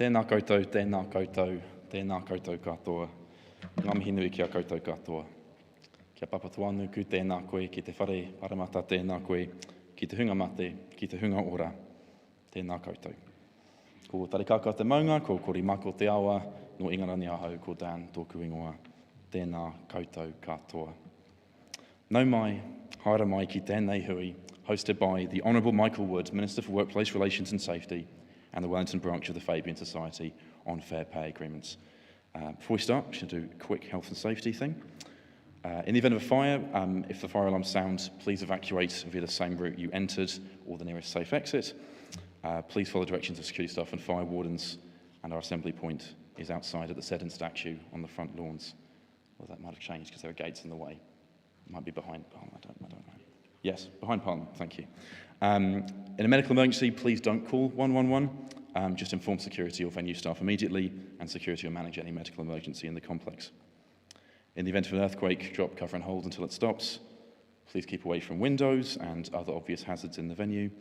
Tēnā koutou, tēnā koutou, tēnā koutou katoa. Ngā mihi nui kia koutou katoa. Kia papatu anu ku tēnā koe, ki te whare paramata tēnā koe, ki te hunga mate, ki te hunga ora, tēnā koutou. Ko tarikaka te maunga, ko kori mako te awa, no ingarani ahau ko Dan tōku ingoa, tēnā koutou katoa. Nau mai, haere mai ki tēnei hui, hosted by the Honourable Michael Wood, Minister for Workplace Relations and Safety, and the Wellington branch of the Fabian Society on fair pay agreements. Before we start, we should do a quick health and safety thing. In the event of a fire, if the fire alarm sounds, please evacuate via the same route you entered or the nearest safe exit. Please follow directions of security staff and fire wardens, and our assembly point is outside at the Seddon statue on the front lawns. Well, that might have changed because there are gates in the way. It might be behind Parliament, I don't know. Yes, behind Parliament, thank you. In a medical emergency, please don't call 111. Just inform security or venue staff immediately, and security will manage any medical emergency in the complex. In the event of an earthquake, drop, cover and hold until it stops. Please keep away from windows and other obvious hazards in the venue.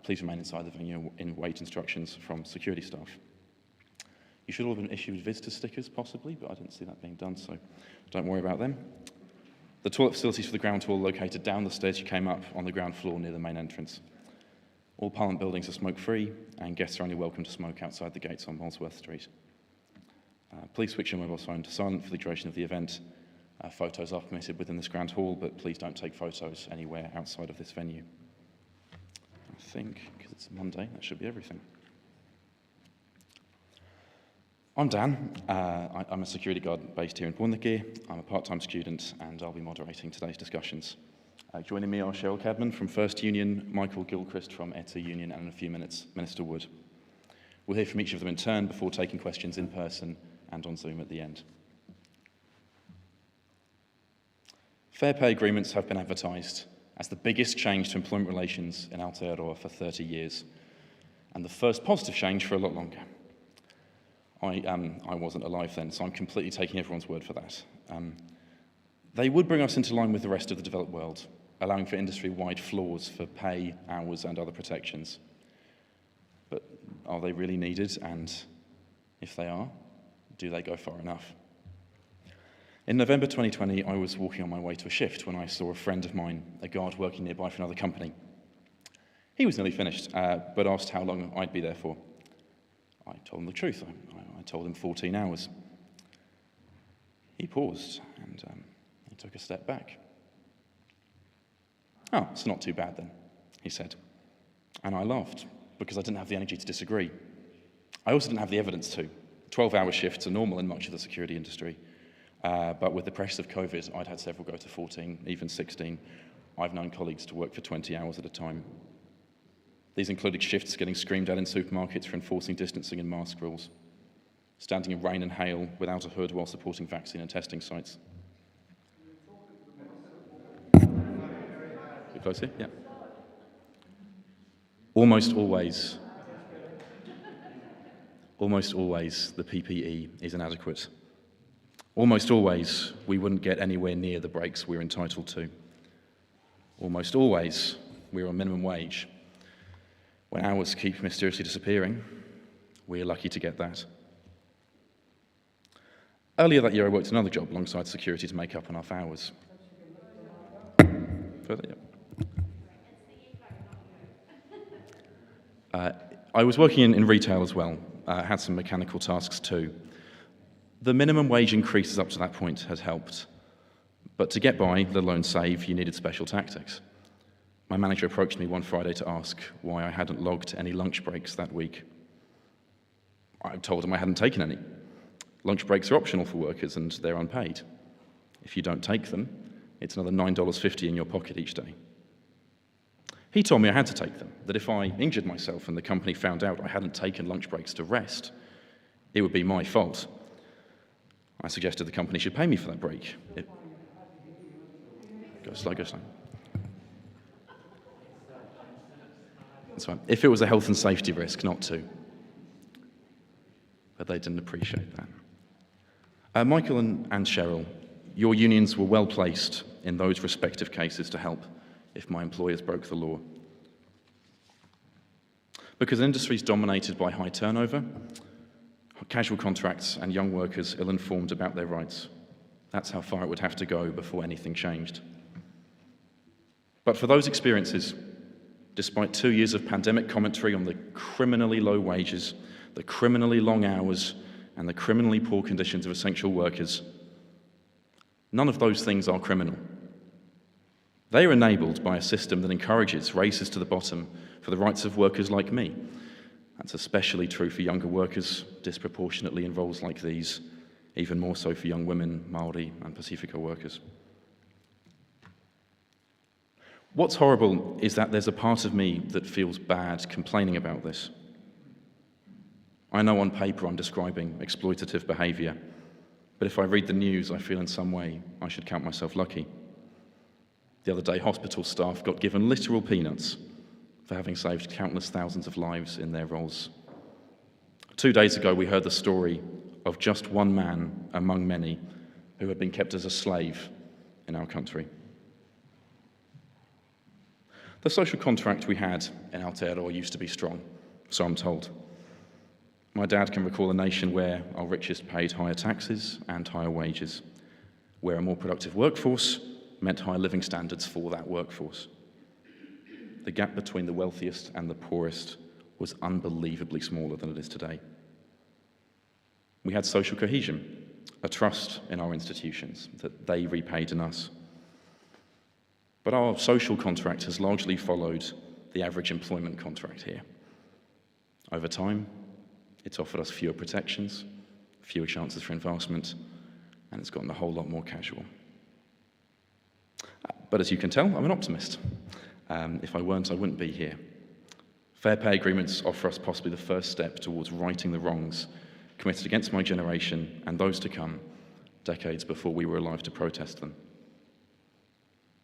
Please remain inside the venue in await instructions from security staff. You should all have been issued visitor stickers, possibly, but I didn't see that being done, so don't worry about them. The toilet facilities for the ground hall are located down the stairs you came up on the ground floor near the main entrance. All Parliament buildings are smoke-free, and guests are only welcome to smoke outside the gates on Molesworth Street. Please switch your mobile phone to silent for the duration of the event. Photos are permitted within this grand hall, but please don't take photos anywhere outside of this venue. I think, because it's Monday, that should be everything. I'm Dan. I'm a security guard based here in Bournemouth. I'm a part-time student, and I'll be moderating today's discussions. Joining me are Cheryl Cadman from First Union, Michael Gilchrist from ETA Union, and in a few minutes, Minister Wood. We'll hear from each of them in turn before taking questions in person and on Zoom at the end. Fair pay agreements have been advertised as the biggest change to employment relations in Aotearoa for 30 years, and the first positive change for a lot longer. I wasn't alive then, so I'm completely taking everyone's word for that. They would bring us into line with the rest of the developed world, allowing for industry-wide floors for pay, hours, and other protections. But are they really needed? And if they are, do they go far enough? In November 2020, I was walking on my way to a shift when I saw a friend of mine, a guard working nearby for another company. He was nearly finished, but asked how long I'd be there for. I told him the truth. I told him 14 hours. He paused and he took a step back. "Oh, it's not too bad then," he said. And I laughed because I didn't have the energy to disagree. I also didn't have the evidence to. 12-hour shifts are normal in much of the security industry. But with the pressures of COVID, I'd had several go to 14, even 16. I've known colleagues to work for 20 hours at a time. These included shifts getting screamed at in supermarkets for enforcing distancing and mask rules, standing in rain and hail without a hood while supporting vaccine and testing sites. Bit closer, yeah. Almost always, the PPE is inadequate. Almost always, we wouldn't get anywhere near the breaks we're entitled to. Almost always, we're on minimum wage. When hours keep mysteriously disappearing, we're lucky to get that. Earlier that year, I worked another job alongside security to make up enough hours. Further, yeah. I was working in retail as well. Had some mechanical tasks too. The minimum wage increases up to that point has helped, but to get by, let alone save, you needed special tactics. My manager approached me one Friday to ask why I hadn't logged any lunch breaks that week. I told him I hadn't taken any. Lunch breaks are optional for workers and they're unpaid. If you don't take them, it's another $9.50 in your pocket each day. He told me I had to take them, that if I injured myself and the company found out I hadn't taken lunch breaks to rest, it would be my fault. I suggested the company should pay me for that break. Go slow. That's right. If it was a health and safety risk, not to. But they didn't appreciate that. Michael and Cheryl, your unions were well placed in those respective cases to help if my employers broke the law. Because an industry is dominated by high turnover, casual contracts, and young workers ill-informed about their rights. That's how far it would have to go before anything changed. But for those experiences, despite 2 years of pandemic commentary on the criminally low wages, the criminally long hours, and the criminally poor conditions of essential workers, none of those things are criminal. They are enabled by a system that encourages races to the bottom for the rights of workers like me. That's especially true for younger workers, disproportionately in roles like these, even more so for young women, Māori and Pacifica workers. What's horrible is that there's a part of me that feels bad complaining about this. I know on paper I'm describing exploitative behaviour, but if I read the news, I feel in some way I should count myself lucky. The other day, hospital staff got given literal peanuts for having saved countless thousands of lives in their roles. 2 days ago, we heard the story of just one man among many who had been kept as a slave in our country. The social contract we had in Aotearoa used to be strong, so I'm told. My dad can recall a nation where our richest paid higher taxes and higher wages, where a more productive workforce meant higher living standards for that workforce. The gap between the wealthiest and the poorest was unbelievably smaller than it is today. We had social cohesion, a trust in our institutions that they repaid in us. But our social contract has largely followed the average employment contract here. Over time, it's offered us fewer protections, fewer chances for advancement, and it's gotten a whole lot more casual. But as you can tell, I'm an optimist. If I weren't, I wouldn't be here. Fair pay agreements offer us possibly the first step towards righting the wrongs committed against my generation and those to come, decades before we were alive to protest them.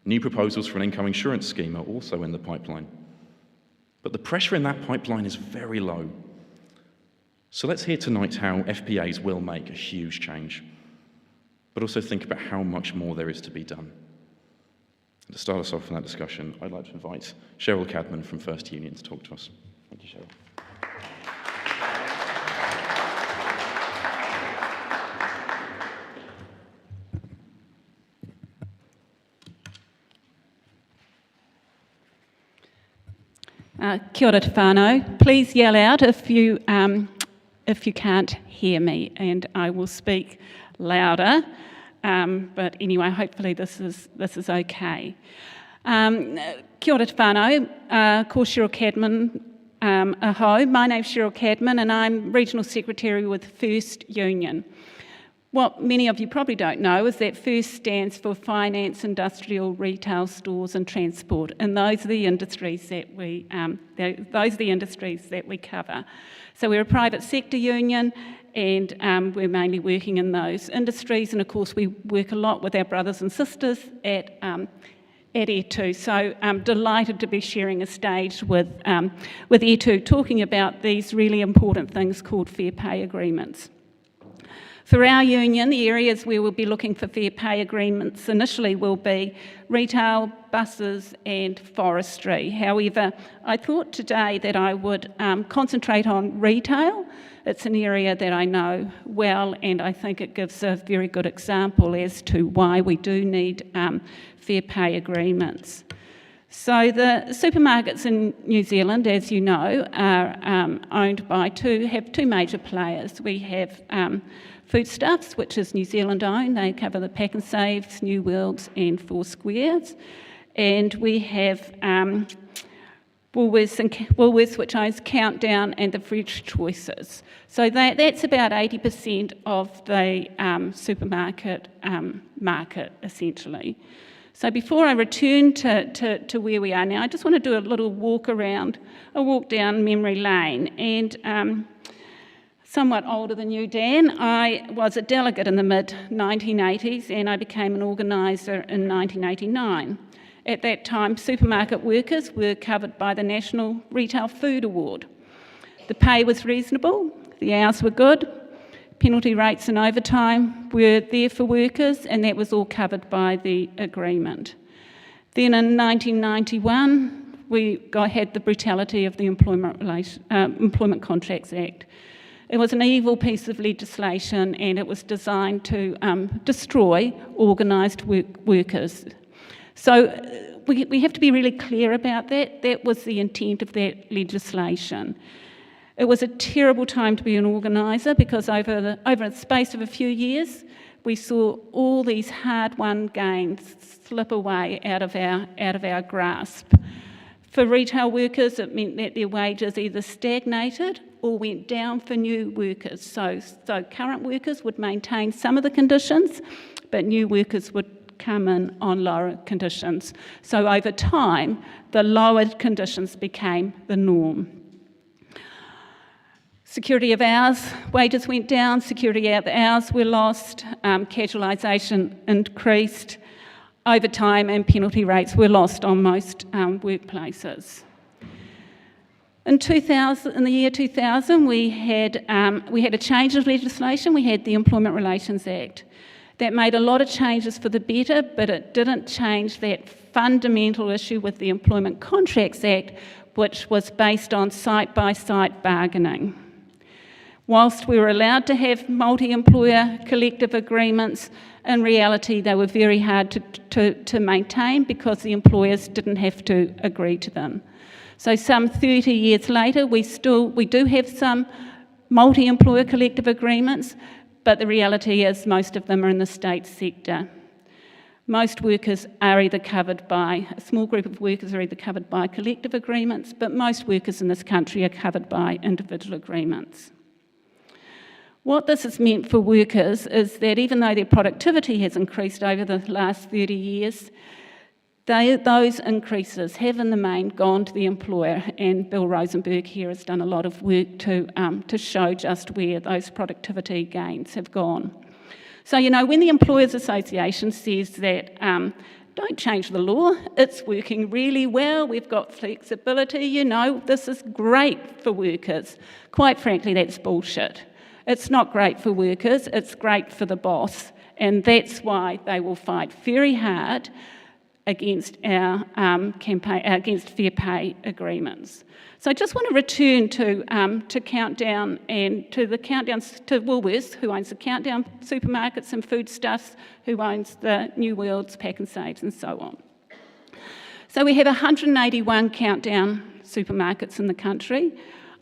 New proposals for an income insurance scheme are also in the pipeline. But the pressure in that pipeline is very low. So let's hear tonight how FPAs will make a huge change, but also think about how much more there is to be done. And to start us off in that discussion, I'd like to invite Cheryl Cadman from First Union to talk to us. Thank you, Cheryl. Kia ora te whānau. Please yell out if you can't hear me, and I will speak louder. But anyway, hopefully this is okay. Kia ora te whānau. Ko Cheryl Cadman aho. My name's Cheryl Cadman, and I'm Regional Secretary with First Union. What many of you probably don't know is that FIRST stands for Finance, Industrial, Retail, Stores and Transport, and those are the industries that we cover. So we're a private sector union, and we're mainly working in those industries, and of course we work a lot with our brothers and sisters at E2. So I'm delighted to be sharing a stage with E2, talking about these really important things called fair pay agreements. For our union, the areas where we'll be looking for fair pay agreements initially will be retail, buses and forestry. However, I thought today that I would concentrate on retail. It's an area that I know well, and I think it gives a very good example as to why we do need fair pay agreements. So the supermarkets in New Zealand, as you know, are owned by have two major players. We have Foodstuffs, which is New Zealand owned. They cover the Pack and Saves, New Worlds and Four Squares. And we have Woolworths, which owns Countdown and the Fresh Choices. So that's about 80% of the supermarket market, essentially. So before I return to where we are now, I just want to do a little walk down memory lane. And somewhat older than you, Dan, I was a delegate in the mid-1980s and I became an organiser in 1989. At that time, supermarket workers were covered by the National Retail Food Award. The pay was reasonable, the hours were good, penalty rates and overtime were there for workers, and that was all covered by the agreement. Then in 1991, we had the brutality of the Employment Contracts Act. It was an evil piece of legislation, and it was designed to destroy organised workers. So we have to be really clear about that. That was the intent of that legislation. It was a terrible time to be an organiser, because over the space of a few years, we saw all these hard-won gains slip away out of our grasp. For retail workers, it meant that their wages either stagnated or went down for new workers. So current workers would maintain some of the conditions, but new workers would come in on lower conditions. So over time, the lowered conditions became the norm. Security of hours, wages went down, security of hours were lost, casualisation increased, overtime and penalty rates were lost on most workplaces. In the year 2000, we had a change of legislation. We had the Employment Relations Act. That made a lot of changes for the better, but it didn't change that fundamental issue with the Employment Contracts Act, which was based on site-by-site bargaining. Whilst we were allowed to have multi-employer collective agreements, in reality they were very hard to maintain, because the employers didn't have to agree to them. So some 30 years later, we do have some multi-employer collective agreements, but the reality is most of them are in the state sector. Most workers are either covered by, a small group of workers are either covered by collective agreements, but most workers in this country are covered by individual agreements. What this has meant for workers is that even though their productivity has increased over the last 30 years, those increases have in the main gone to the employer, and Bill Rosenberg here has done a lot of work to show just where those productivity gains have gone. So, when the Employers Association says that don't change the law, it's working really well, we've got flexibility, this is great for workers, quite frankly, that's bullshit. It's not great for workers, it's great for the boss, and that's why they will fight very hard against our against fair pay agreements. So I just want to return to Countdown and to the Countdowns, to Woolworths, who owns the Countdown supermarkets and foodstuffs, who owns the New Worlds, Pack and Saves, and so on. So we have 181 Countdown supermarkets in the country,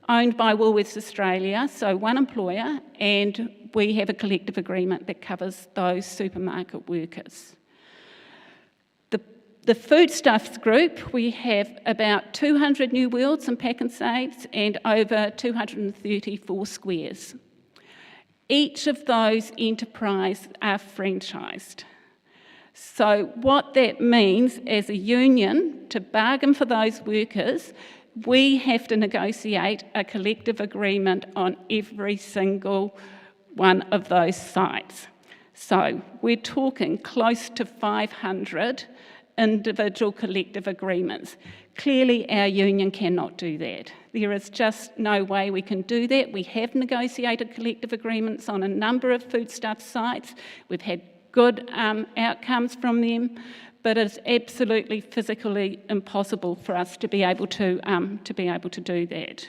owned by Woolworths Australia, so one employer, and we have a collective agreement that covers those supermarket workers. The Foodstuffs group, we have about 200 New Worlds and Pack and Saves and over 234 Squares. Each of those enterprises are franchised. So what that means as a union, to bargain for those workers, we have to negotiate a collective agreement on every single one of those sites. So we're talking close to 500 individual collective agreements. Clearly, our union cannot do that. There is just no way we can do that. We have negotiated collective agreements on a number of foodstuff sites. We've had good outcomes from them, but it's absolutely physically impossible for us to be able to do that.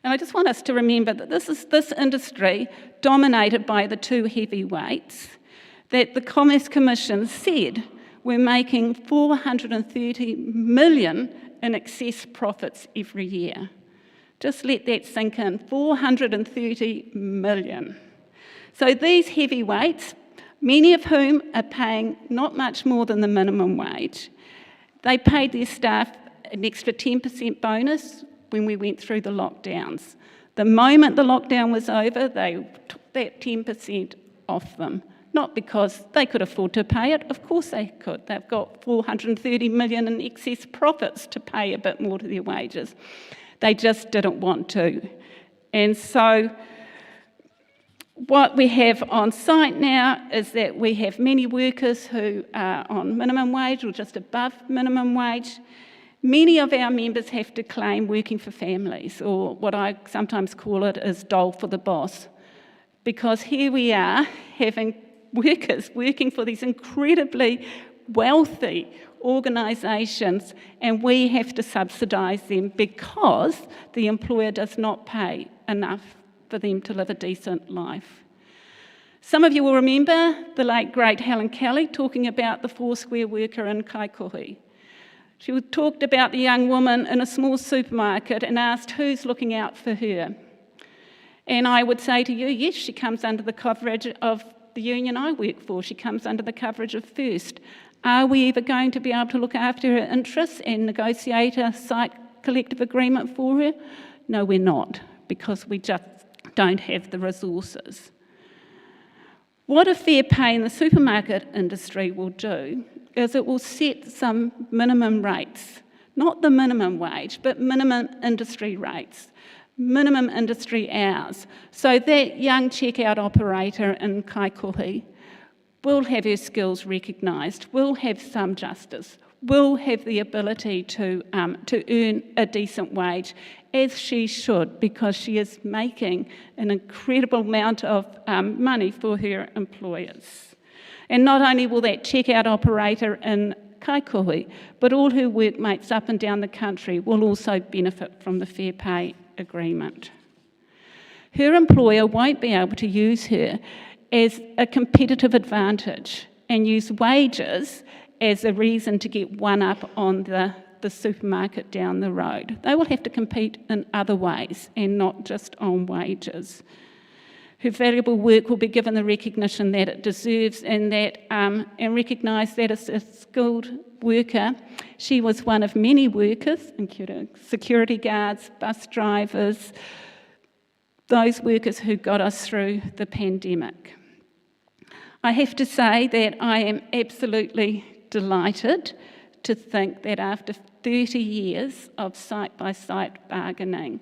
And I just want us to remember that this industry dominated by the two heavyweights that the Commerce Commission said we're making $430 million in excess profits every year. Just let that sink in, $430 million. So these heavyweights, many of whom are paying not much more than the minimum wage, they paid their staff an extra 10% bonus when we went through the lockdowns. The moment the lockdown was over, they took that 10% off them. Not because they could afford to pay it, of course they could. They've got $430 million in excess profits to pay a bit more to their wages. They just didn't want to. And so what we have on site now is that we have many workers who are on minimum wage or just above minimum wage. Many of our members have to claim working for families, or what I sometimes call it is dole for the boss. Because here we are having workers working for these incredibly wealthy organisations, and we have to subsidise them because the employer does not pay enough for them to live a decent life. Some of you will remember the late great Helen Kelly talking about the Foursquare worker in Kaikohe. She talked about the young woman in a small supermarket and asked who's looking out for her. And I would say to you, yes, she comes under the coverage of the union I work for. She comes under the coverage of First. Are we ever going to be able to look after her interests and negotiate a site collective agreement for her? No, we're not, because we just don't have the resources. What a fair pay in the supermarket industry will do is it will set some minimum rates, not the minimum wage, but minimum industry rates, minimum industry hours, so that young checkout operator in Kaikohe will have her skills recognised, will have some justice, will have the ability to earn a decent wage, as she should, because she is making an incredible amount of money for her employers. And not only will that checkout operator in Kaikohe, but all her workmates up and down the country will also benefit from the fair pay agreement. Her employer won't be able to use her as a competitive advantage and use wages as a reason to get one up on the supermarket down the road. They will have to compete in other ways and not just on wages. Her valuable work will be given the recognition that it deserves and recognise that as a skilled worker, she was one of many workers, including security guards, bus drivers, those workers who got us through the pandemic. I have to say that I am absolutely delighted to think that after 30 years of site-by-site bargaining,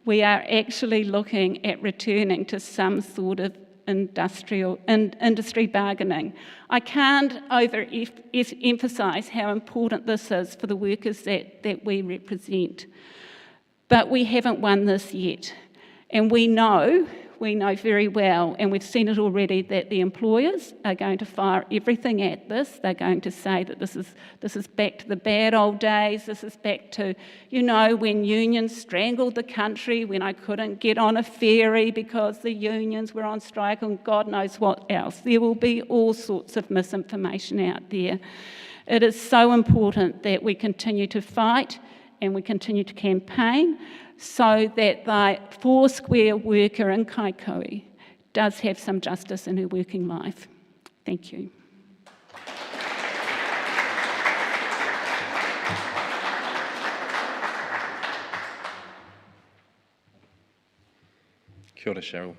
we are actually looking at returning to some sort of industry bargaining. I can't emphasise how important this is for the workers that we represent. But we haven't won this yet. And we know very well, and we've seen it already, that the employers are going to fire everything at this. They're going to say that this is back to the bad old days. This is back to, when unions strangled the country, when I couldn't get on a ferry because the unions were on strike, and God knows what else. There will be all sorts of misinformation out there. It is so important that we continue to fight and we continue to campaign so that the Foursquare worker in Kaikohe does have some justice in her working life. Thank you. Kia ora, Cheryl.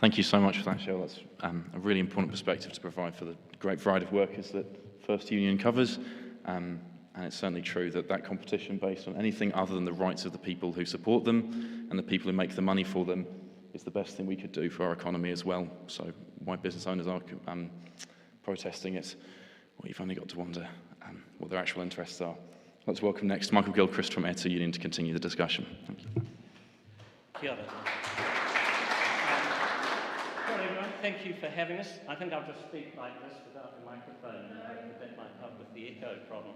Thank you so much for that, Cheryl. That's a really important perspective to provide for the great variety of workers that First Union covers. And it's certainly true that competition based on anything other than the rights of the people who support them and the people who make the money for them is the best thing we could do for our economy as well. So why business owners are protesting it, well, you've only got to wonder what their actual interests are. Let's welcome next Michael Gilchrist from Air2 Union to continue the discussion. Thank you. Kia ora. Well, everyone, thank you for having us. I think I'll just speak like this without a microphone, and I hope that might help with the echo problem.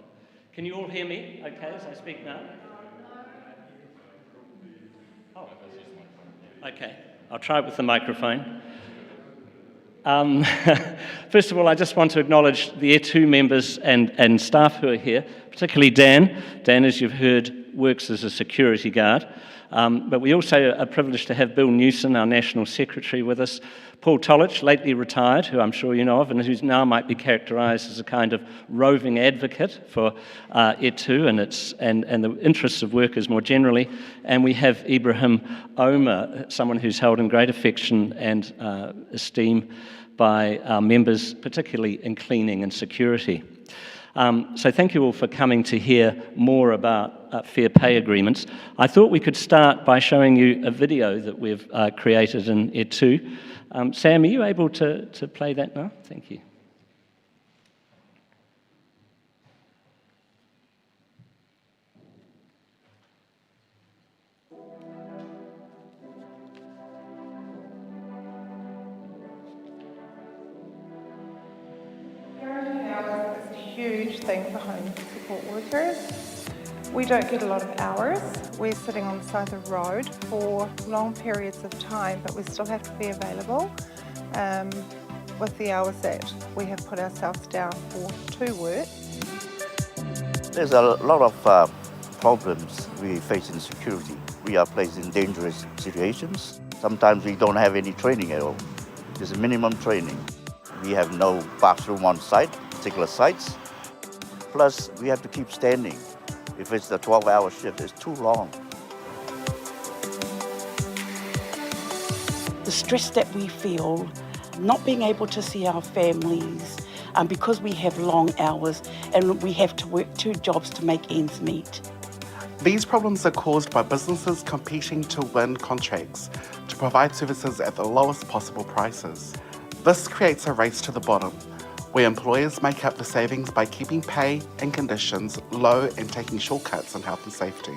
Can you all hear me okay as I speak now? Oh, okay. I'll try it with the microphone. First of all, I just want to acknowledge the Air2 members and staff who are here, particularly Dan. Dan, as you've heard, works as a security guard. But we also are privileged to have Bill Newson, our National Secretary, with us. Paul Tollich, lately retired, who I'm sure you know of, and who now might be characterised as a kind of roving advocate for Air2 and the interests of workers more generally. And we have Ibrahim Omer, someone who's held in great affection and esteem by our members, particularly in cleaning and security. So thank you all for coming to hear more about fair pay agreements. I thought we could start by showing you a video that we've created in Air2. Sam, are you able to play that now? Thank you. huge thing for home support workers. We don't get a lot of hours. We're sitting on the side of the road for long periods of time, but we still have to be available with the hours that we have put ourselves down for to work. There's a lot of problems we face in security. We are placed in dangerous situations. Sometimes we don't have any training at all. There's a minimum training. We have no bathroom on site, particular sites. Plus, we have to keep standing. If it's a 12-hour shift, it's too long. The stress that we feel, not being able to see our families, because we have long hours and we have to work 2 jobs to make ends meet. These problems are caused by businesses competing to win contracts to provide services at the lowest possible prices. This creates a race to the bottom, where employers make up the savings by keeping pay and conditions low and taking shortcuts in health and safety.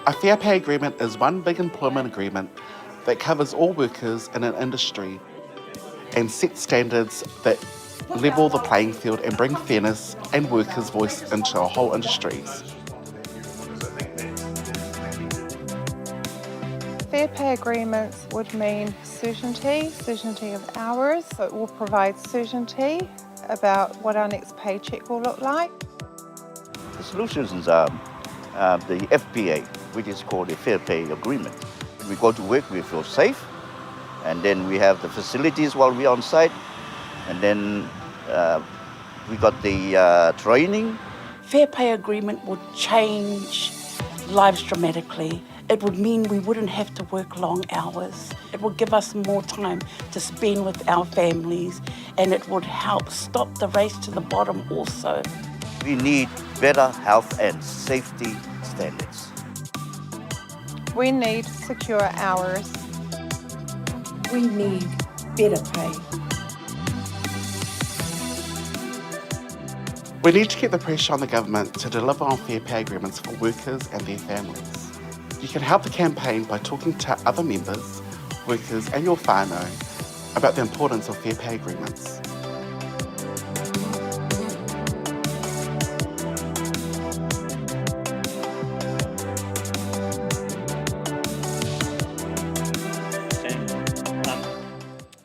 A fair pay agreement is one big employment agreement that covers all workers in an industry and sets standards that level the playing field and bring fairness and workers' voice into our whole industries. Fair pay agreements would mean certainty of hours. So it will provide certainty about what our next paycheck will look like. The solutions are the FPA, which is called a fair pay agreement. We go to work, we feel safe, and then we have the facilities while we're on site, and then we got the training. Fair pay agreement would change lives dramatically. It would mean we wouldn't have to work long hours. It would give us more time to spend with our families, and it would help stop the race to the bottom also. We need better health and safety standards. We need secure hours. We need better pay. We need to keep the pressure on the government to deliver on fair pay agreements for workers and their families. You can help the campaign by talking to other members, workers and your whānau about the importance of fair pay agreements.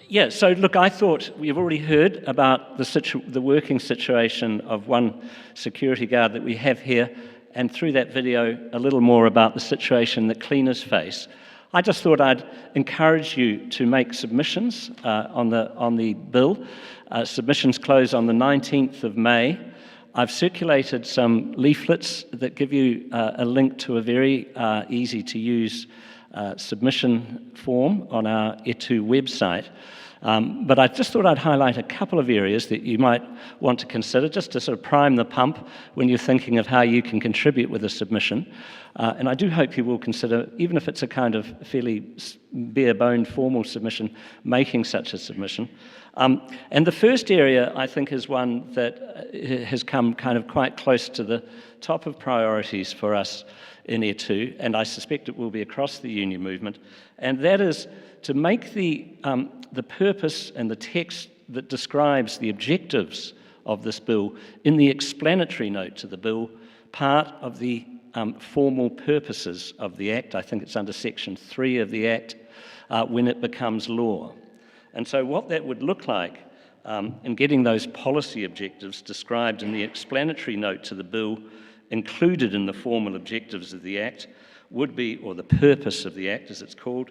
Yeah, so look, I thought we've already heard about the working situation of one security guard that we have here, and through that video, a little more about the situation that cleaners face. I just thought I'd encourage you to make submissions on the bill. Submissions close on the 19th of May. I've circulated some leaflets that give you a link to a very easy-to-use submission form on our E2 website. But I just thought I'd highlight a couple of areas that you might want to consider, just to sort of prime the pump when you're thinking of how you can contribute with a submission. And I do hope you will consider, even if it's a kind of fairly bare-boned formal submission, making such a submission. And the first area, I think, is one that has come kind of quite close to the top of priorities for us in E2, and I suspect it will be across the union movement, and that is to make the purpose and the text that describes the objectives of this bill in the explanatory note to the bill part of the formal purposes of the Act. I think it's under Section 3 of the Act when it becomes law. And so what that would look like in getting those policy objectives described in the explanatory note to the bill included in the formal objectives of the Act would be, or the purpose of the Act as it's called,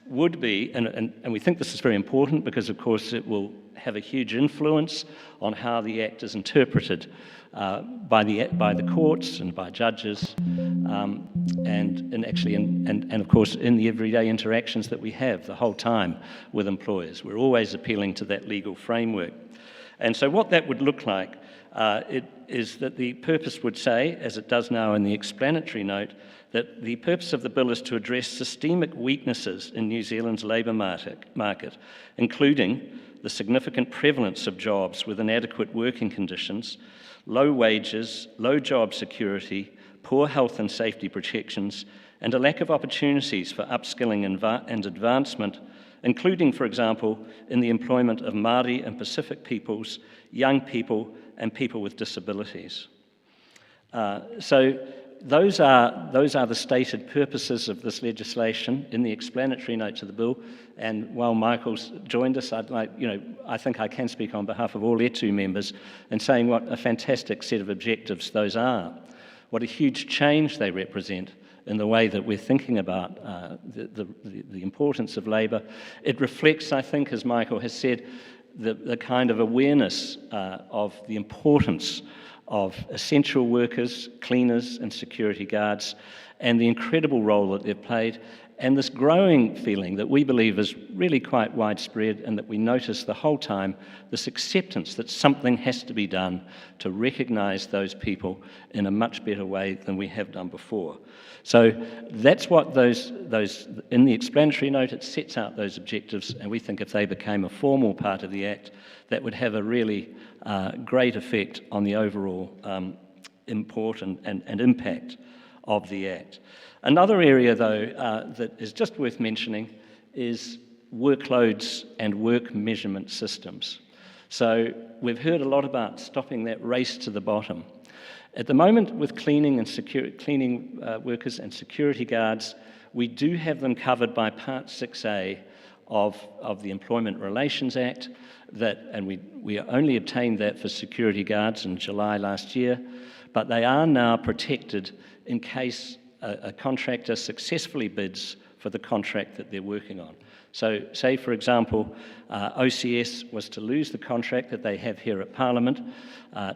would be, and we think this is very important because of course it will have a huge influence on how the Act is interpreted by the courts and by judges, and of course in the everyday interactions that we have the whole time with employers. We're always appealing to that legal framework. And so what that would look like is that the purpose would say, as it does now in the explanatory note, that the purpose of the bill is to address systemic weaknesses in New Zealand's labour market, including the significant prevalence of jobs with inadequate working conditions, low wages, low job security, poor health and safety protections, and a lack of opportunities for upskilling and advancement including, for example, in the employment of Māori and Pacific peoples, young people, and people with disabilities. So those are the stated purposes of this legislation in the explanatory note to the bill. And while Michael's joined us, I think I can speak on behalf of all E2 members in saying what a fantastic set of objectives those are, what a huge change they represent in the way that we're thinking about the importance of labour. It reflects, I think, as Michael has said, the kind of awareness of the importance of essential workers, cleaners and security guards, and the incredible role that they've played, and this growing feeling that we believe is really quite widespread, and that we notice the whole time, this acceptance that something has to be done to recognise those people in a much better way than we have done before. So that's what those in the explanatory note, it sets out those objectives, and we think if they became a formal part of the Act, that would have a really great effect on the overall import and impact of the Act. Another area, though, that is just worth mentioning is workloads and work measurement systems. So we've heard a lot about stopping that race to the bottom. At the moment, with cleaning workers and security guards, we do have them covered by Part 6A of the Employment Relations Act, and we only obtained that for security guards in July last year, but they are now protected in case a contractor successfully bids for the contract that they're working on. So say, for example, OCS was to lose the contract that they have here at Parliament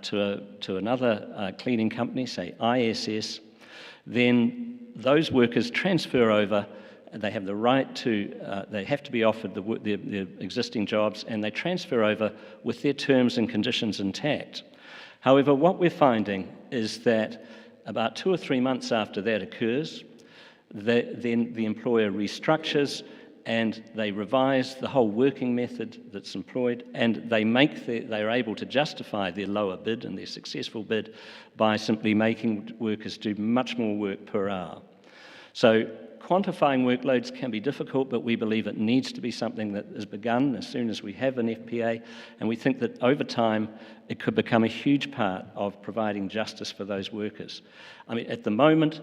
to another cleaning company, say ISS, then those workers transfer over. They have the right to, they have to be offered their existing jobs, and they transfer over with their terms and conditions intact. However, what we're finding is that about 2 or 3 months after that occurs, then the employer restructures and they revise the whole working method that's employed, and they're able to justify their lower bid and their successful bid by simply making workers do much more work per hour. So quantifying workloads can be difficult, but we believe it needs to be something that is begun as soon as we have an FPA, and we think that over time it could become a huge part of providing justice for those workers. I mean, at the moment,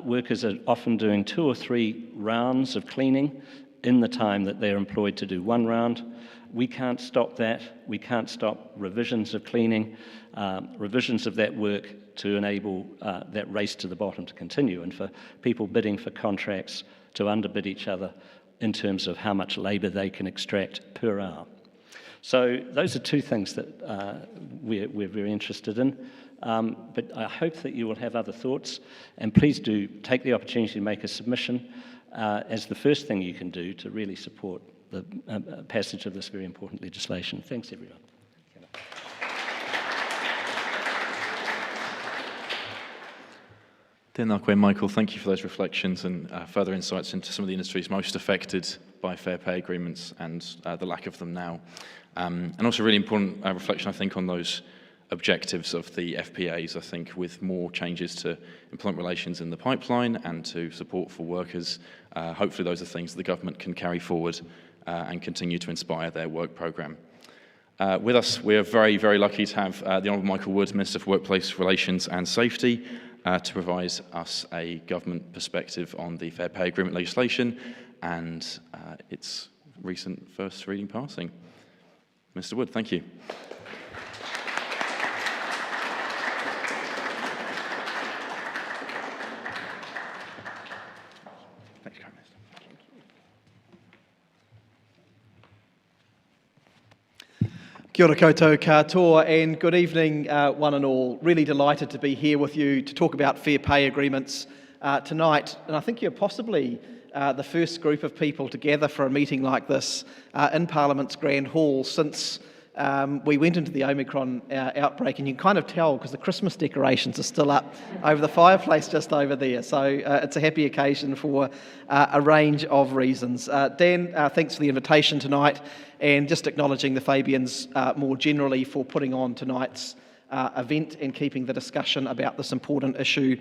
workers are often doing 2 or 3 rounds of cleaning in the time that they're employed to do 1 round. We can't stop that. We can't stop revisions of cleaning, revisions of that work to enable that race to the bottom to continue, and for people bidding for contracts to underbid each other in terms of how much labour they can extract per hour. So those are 2 things that we're very interested in. But I hope that you will have other thoughts, and please do take the opportunity to make a submission as the first thing you can do to really support the passage of this very important legislation. Thanks, everyone. Tēnā koe, Michael. Thank you for those reflections and further insights into some of the industries most affected by fair pay agreements and the lack of them now. And also really important reflection, I think, on those objectives of the FPAs. I think with more changes to employment relations in the pipeline and to support for workers, hopefully those are things the government can carry forward and continue to inspire their work programme. With us, we're very, very lucky to have the Honourable Michael Wood, Minister for Workplace Relations and Safety, to provide us a government perspective on the Fair Pay Agreement legislation and its recent first reading passing. Mr. Wood, thank you. Kia ora koutou katoa, and good evening one and all. Really delighted to be here with you to talk about fair pay agreements tonight. And I think you're possibly the first group of people to gather for a meeting like this in Parliament's Grand Hall since we went into the Omicron outbreak, and you can kind of tell because the Christmas decorations are still up over the fireplace just over there. So it's a happy occasion for a range of reasons. Dan, thanks for the invitation tonight, and just acknowledging the Fabians more generally for putting on tonight's event and keeping the discussion about this important issue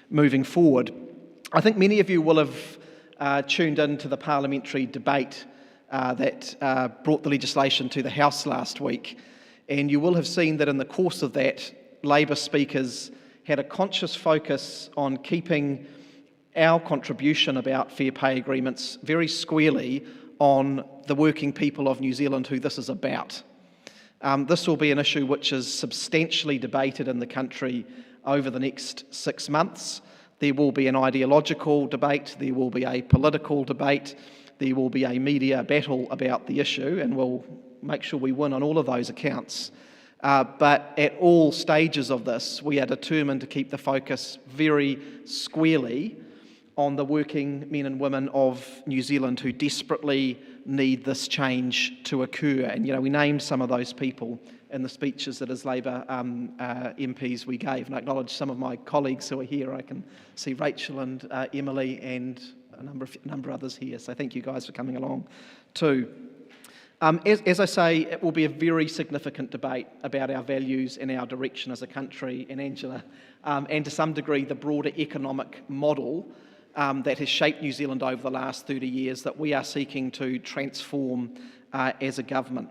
moving forward. I think many of you will have tuned into the parliamentary debate that brought the legislation to the House last week. And you will have seen that in the course of that, Labor speakers had a conscious focus on keeping our contribution about fair pay agreements very squarely on the working people of New Zealand who this is about. This will be an issue which is substantially debated in the country over the next 6 months. There will be an ideological debate, there will be a political debate, there will be a media battle about the issue, and we'll make sure we win on all of those accounts. But at all stages of this, we are determined to keep the focus very squarely on the working men and women of New Zealand who desperately need this change to occur. And, we named some of those people in the speeches that as Labor MPs we gave, and I acknowledge some of my colleagues who are here. I can see Rachel and Emily and a number of others here, so thank you guys for coming along too. As I say, it will be a very significant debate about our values and our direction as a country, and Angela, and to some degree the broader economic model that has shaped New Zealand over the last 30 years that we are seeking to transform as a government.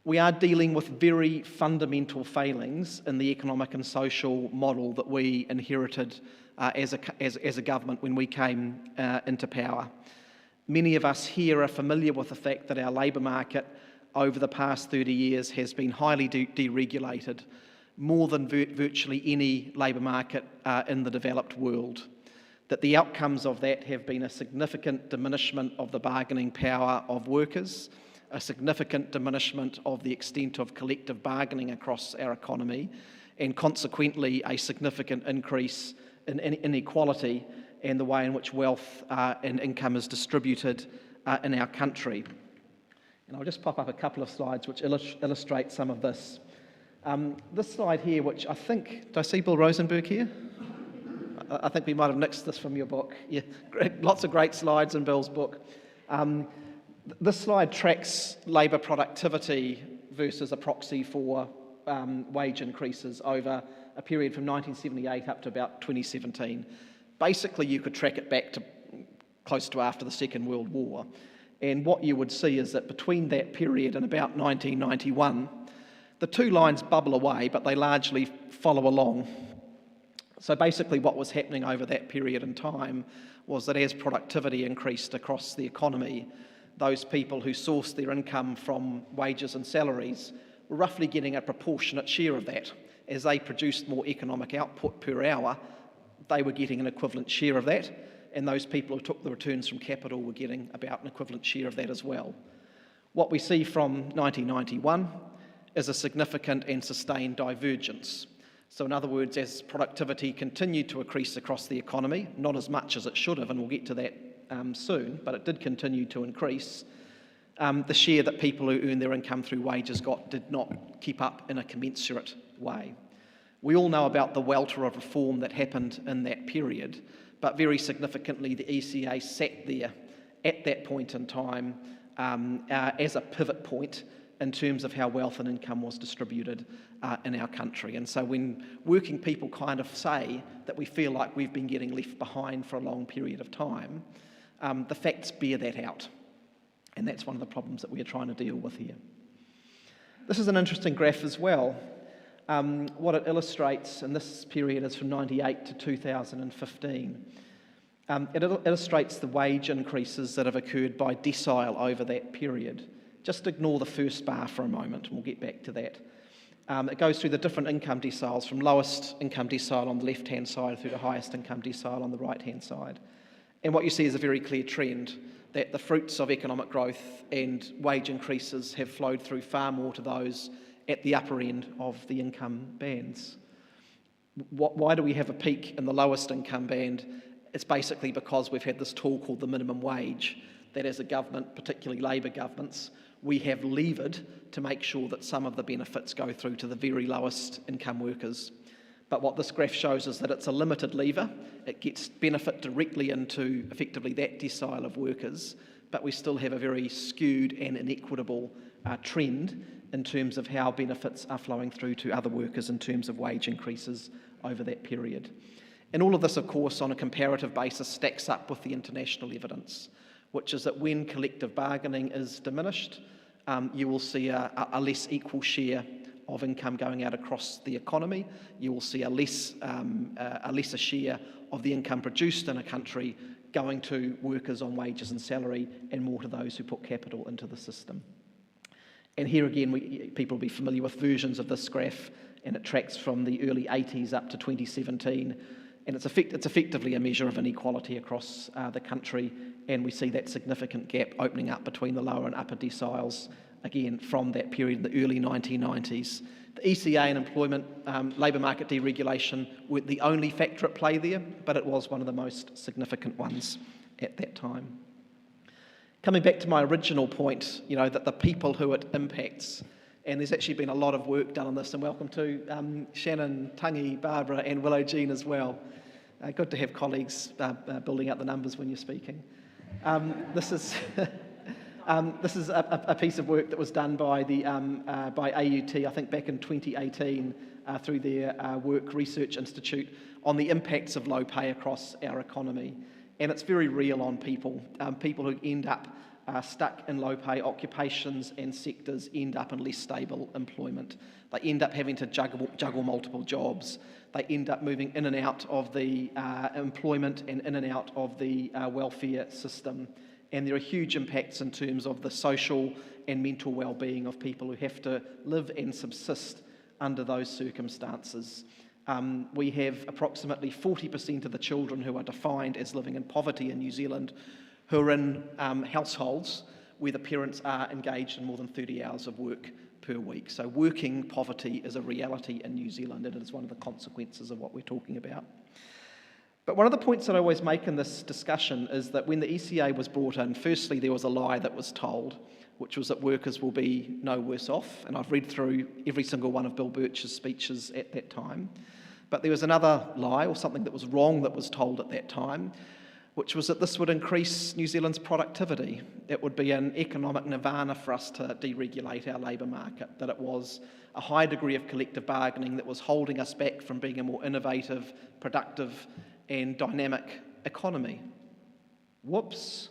We are dealing with very fundamental failings in the economic and social model that we inherited as a government when we came into power. Many of us here are familiar with the fact that our labour market over the past 30 years has been highly deregulated, more than virtually any labour market in the developed world. That the outcomes of that have been a significant diminishment of the bargaining power of workers, a significant diminishment of the extent of collective bargaining across our economy, and consequently a significant increase in inequality and the way in which wealth and income is distributed in our country. And I'll just pop up a couple of slides which illustrate some of this. This slide here, which I think, do I see Bill Rosenberg here? I think we might have nixed this from your book. Yeah, lots of great slides in Bill's book. This slide tracks labour productivity versus a proxy for wage increases over a period from 1978 up to about 2017. Basically, you could track it back to close to after the Second World War. And what you would see is that between that period and about 1991, the two lines bubble away, but they largely follow along. So basically what was happening over that period in time was that as productivity increased across the economy, those people who sourced their income from wages and salaries were roughly getting a proportionate share of that. As they produced more economic output per hour, they were getting an equivalent share of that, and those people who took the returns from capital were getting about an equivalent share of that as well. What we see from 1991 is a significant and sustained divergence. So in other words, as productivity continued to increase across the economy, not as much as it should have, and we'll get to that soon, but it did continue to increase, the share that people who earn their income through wages got did not keep up in a commensurate way. We all know about the welter of reform that happened in that period, but very significantly the ECA sat there at that point in time as a pivot point in terms of how wealth and income was distributed in our country. And so when working people kind of say that we feel like we've been getting left behind for a long period of time, the facts bear that out. And that's one of the problems that we're trying to deal with here. This is an interesting graph as well. What it illustrates, and this period is from 98 to 2015, it illustrates the wage increases that have occurred by decile over that period. Just ignore the first bar for a moment, and we'll get back to that. It goes through the different income deciles, from lowest income decile on the left-hand side through to highest income decile on the right-hand side. And what you see is a very clear trend that the fruits of economic growth and wage increases have flowed through far more to those at the upper end of the income bands. Why do we have a peak in the lowest income band? It's basically because we've had this tool called the minimum wage that as a government, particularly Labor governments, we have levered to make sure that some of the benefits go through to the very lowest income workers. But what this graph shows is that it's a limited lever. It gets benefit directly into effectively that decile of workers, but we still have a very skewed and inequitable trend in terms of how benefits are flowing through to other workers in terms of wage increases over that period. And all of this, of course, on a comparative basis stacks up with the international evidence. which is that when collective bargaining is diminished, you will see a less equal share of income going out across the economy. You will see a lesser share of the income produced in a country going to workers on wages and salary, and more to those who put capital into the system. And here again, people will be familiar with versions of this graph, and it tracks from the early 80s up to 2017. And it's effectively a measure of inequality across the country, and we see that significant gap opening up between the lower and upper deciles, again, from that period in the early 1990s. The ECA and employment labour market deregulation were the only factor at play there, but it was one of the most significant ones at that time. Coming back to my original point, that the people who it impacts, and there's actually been a lot of work done on this, and welcome to Shannon, Tangi, Barbara and Willow Jean as well. Good to have colleagues building up the numbers when you're speaking. This is a piece of work that was done by AUT, I think back in 2018, through their Work Research Institute on the impacts of low pay across our economy. And it's very real on people. People who end up stuck in low pay occupations and sectors end up in less stable employment. They end up having to juggle multiple jobs. They end up moving in and out of the employment and in and out of the welfare system. And there are huge impacts in terms of the social and mental well-being of people who have to live and subsist under those circumstances. We have approximately 40% of the children who are defined as living in poverty in New Zealand who are in households where the parents are engaged in more than 30 hours of work per week. So working poverty is a reality in New Zealand, and it is one of the consequences of what we're talking about. But one of the points that I always make in this discussion is that when the ECA was brought in, firstly, there was a lie that was told, which was that workers will be no worse off. And I've read through every single one of Bill Birch's speeches at that time. But there was another lie, or something that was wrong, that was told at that time, which was that this would increase New Zealand's productivity. It would be an economic nirvana for us to deregulate our labour market, that it was a high degree of collective bargaining that was holding us back from being a more innovative, productive and dynamic economy. Whoops.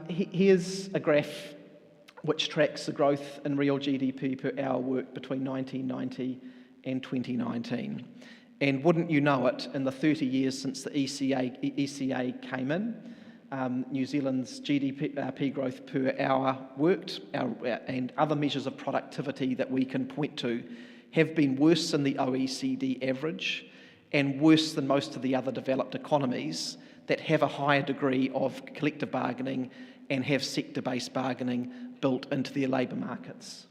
Here's a graph which tracks the growth in real GDP per hour worked between 1990 and 2019. And wouldn't you know it, in the 30 years since the ECA came in, New Zealand's GDP growth per hour worked and other measures of productivity that we can point to have been worse than the OECD average and worse than most of the other developed economies that have a higher degree of collective bargaining and have sector-based bargaining built into their labour markets.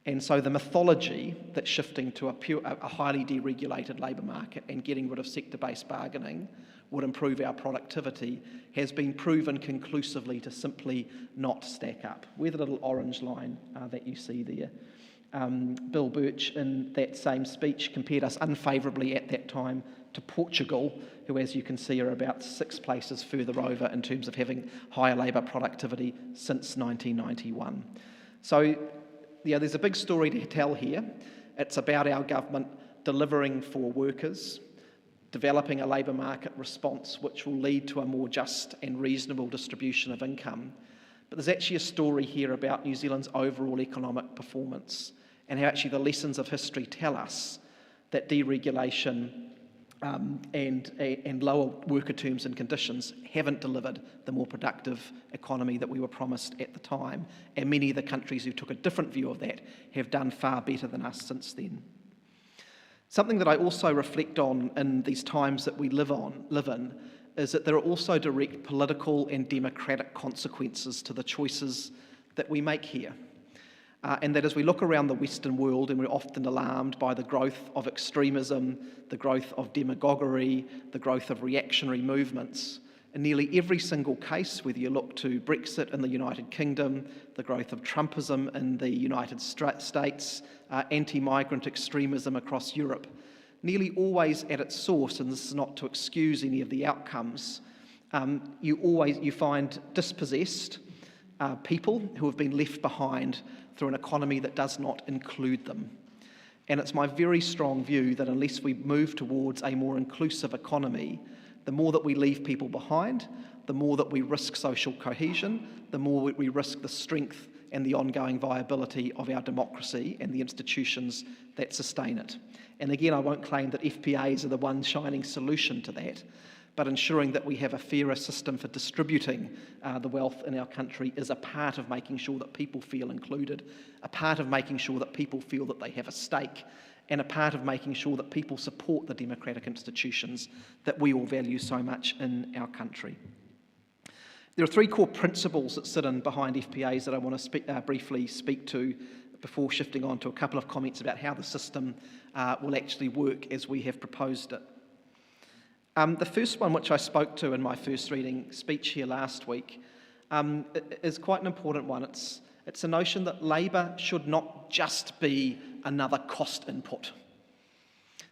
And so the mythology that shifting to a highly deregulated labour market and getting rid of sector-based bargaining would improve our productivity has been proven conclusively to simply not stack up. We're the little orange line that you see there. Bill Birch, in that same speech, compared us unfavourably at that time to Portugal, who, as you can see, are about 6 places further over in terms of having higher labour productivity since 1991. So, there's a big story to tell here. It's about our government delivering for workers, developing a labour market response which will lead to a more just and reasonable distribution of income. But there's actually a story here about New Zealand's overall economic performance and how actually the lessons of history tell us that deregulation and lower worker terms and conditions haven't delivered the more productive economy that we were promised at the time. And many of the countries who took a different view of that have done far better than us since then. Something that I also reflect on in these times that we live in is that there are also direct political and democratic consequences to the choices that we make here. And that as we look around the Western world, and we're often alarmed by the growth of extremism, the growth of demagoguery, the growth of reactionary movements, in nearly every single case, whether you look to Brexit in the United Kingdom, the growth of Trumpism in the United States, anti-migrant extremism across Europe, nearly always at its source, and this is not to excuse any of the outcomes, you find dispossessed people who have been left behind through an economy that does not include them. And it's my very strong view that unless we move towards a more inclusive economy, The more that we leave people behind, the more that we risk social cohesion, the more we risk the strength and the ongoing viability of our democracy and the institutions that sustain it. And again, I won't claim that FPAs are the one shining solution to that, but ensuring that we have a fairer system for distributing the wealth in our country is a part of making sure that people feel included, a part of making sure that people feel that they have a stake, and a part of making sure that people support the democratic institutions that we all value so much in our country. There are three core principles that sit in behind FPAs that I want to briefly speak to before shifting on to a couple of comments about how the system will actually work as we have proposed it. The first one, which I spoke to in my first reading speech here last week, is quite an important one. It's a notion that labour should not just be another cost input.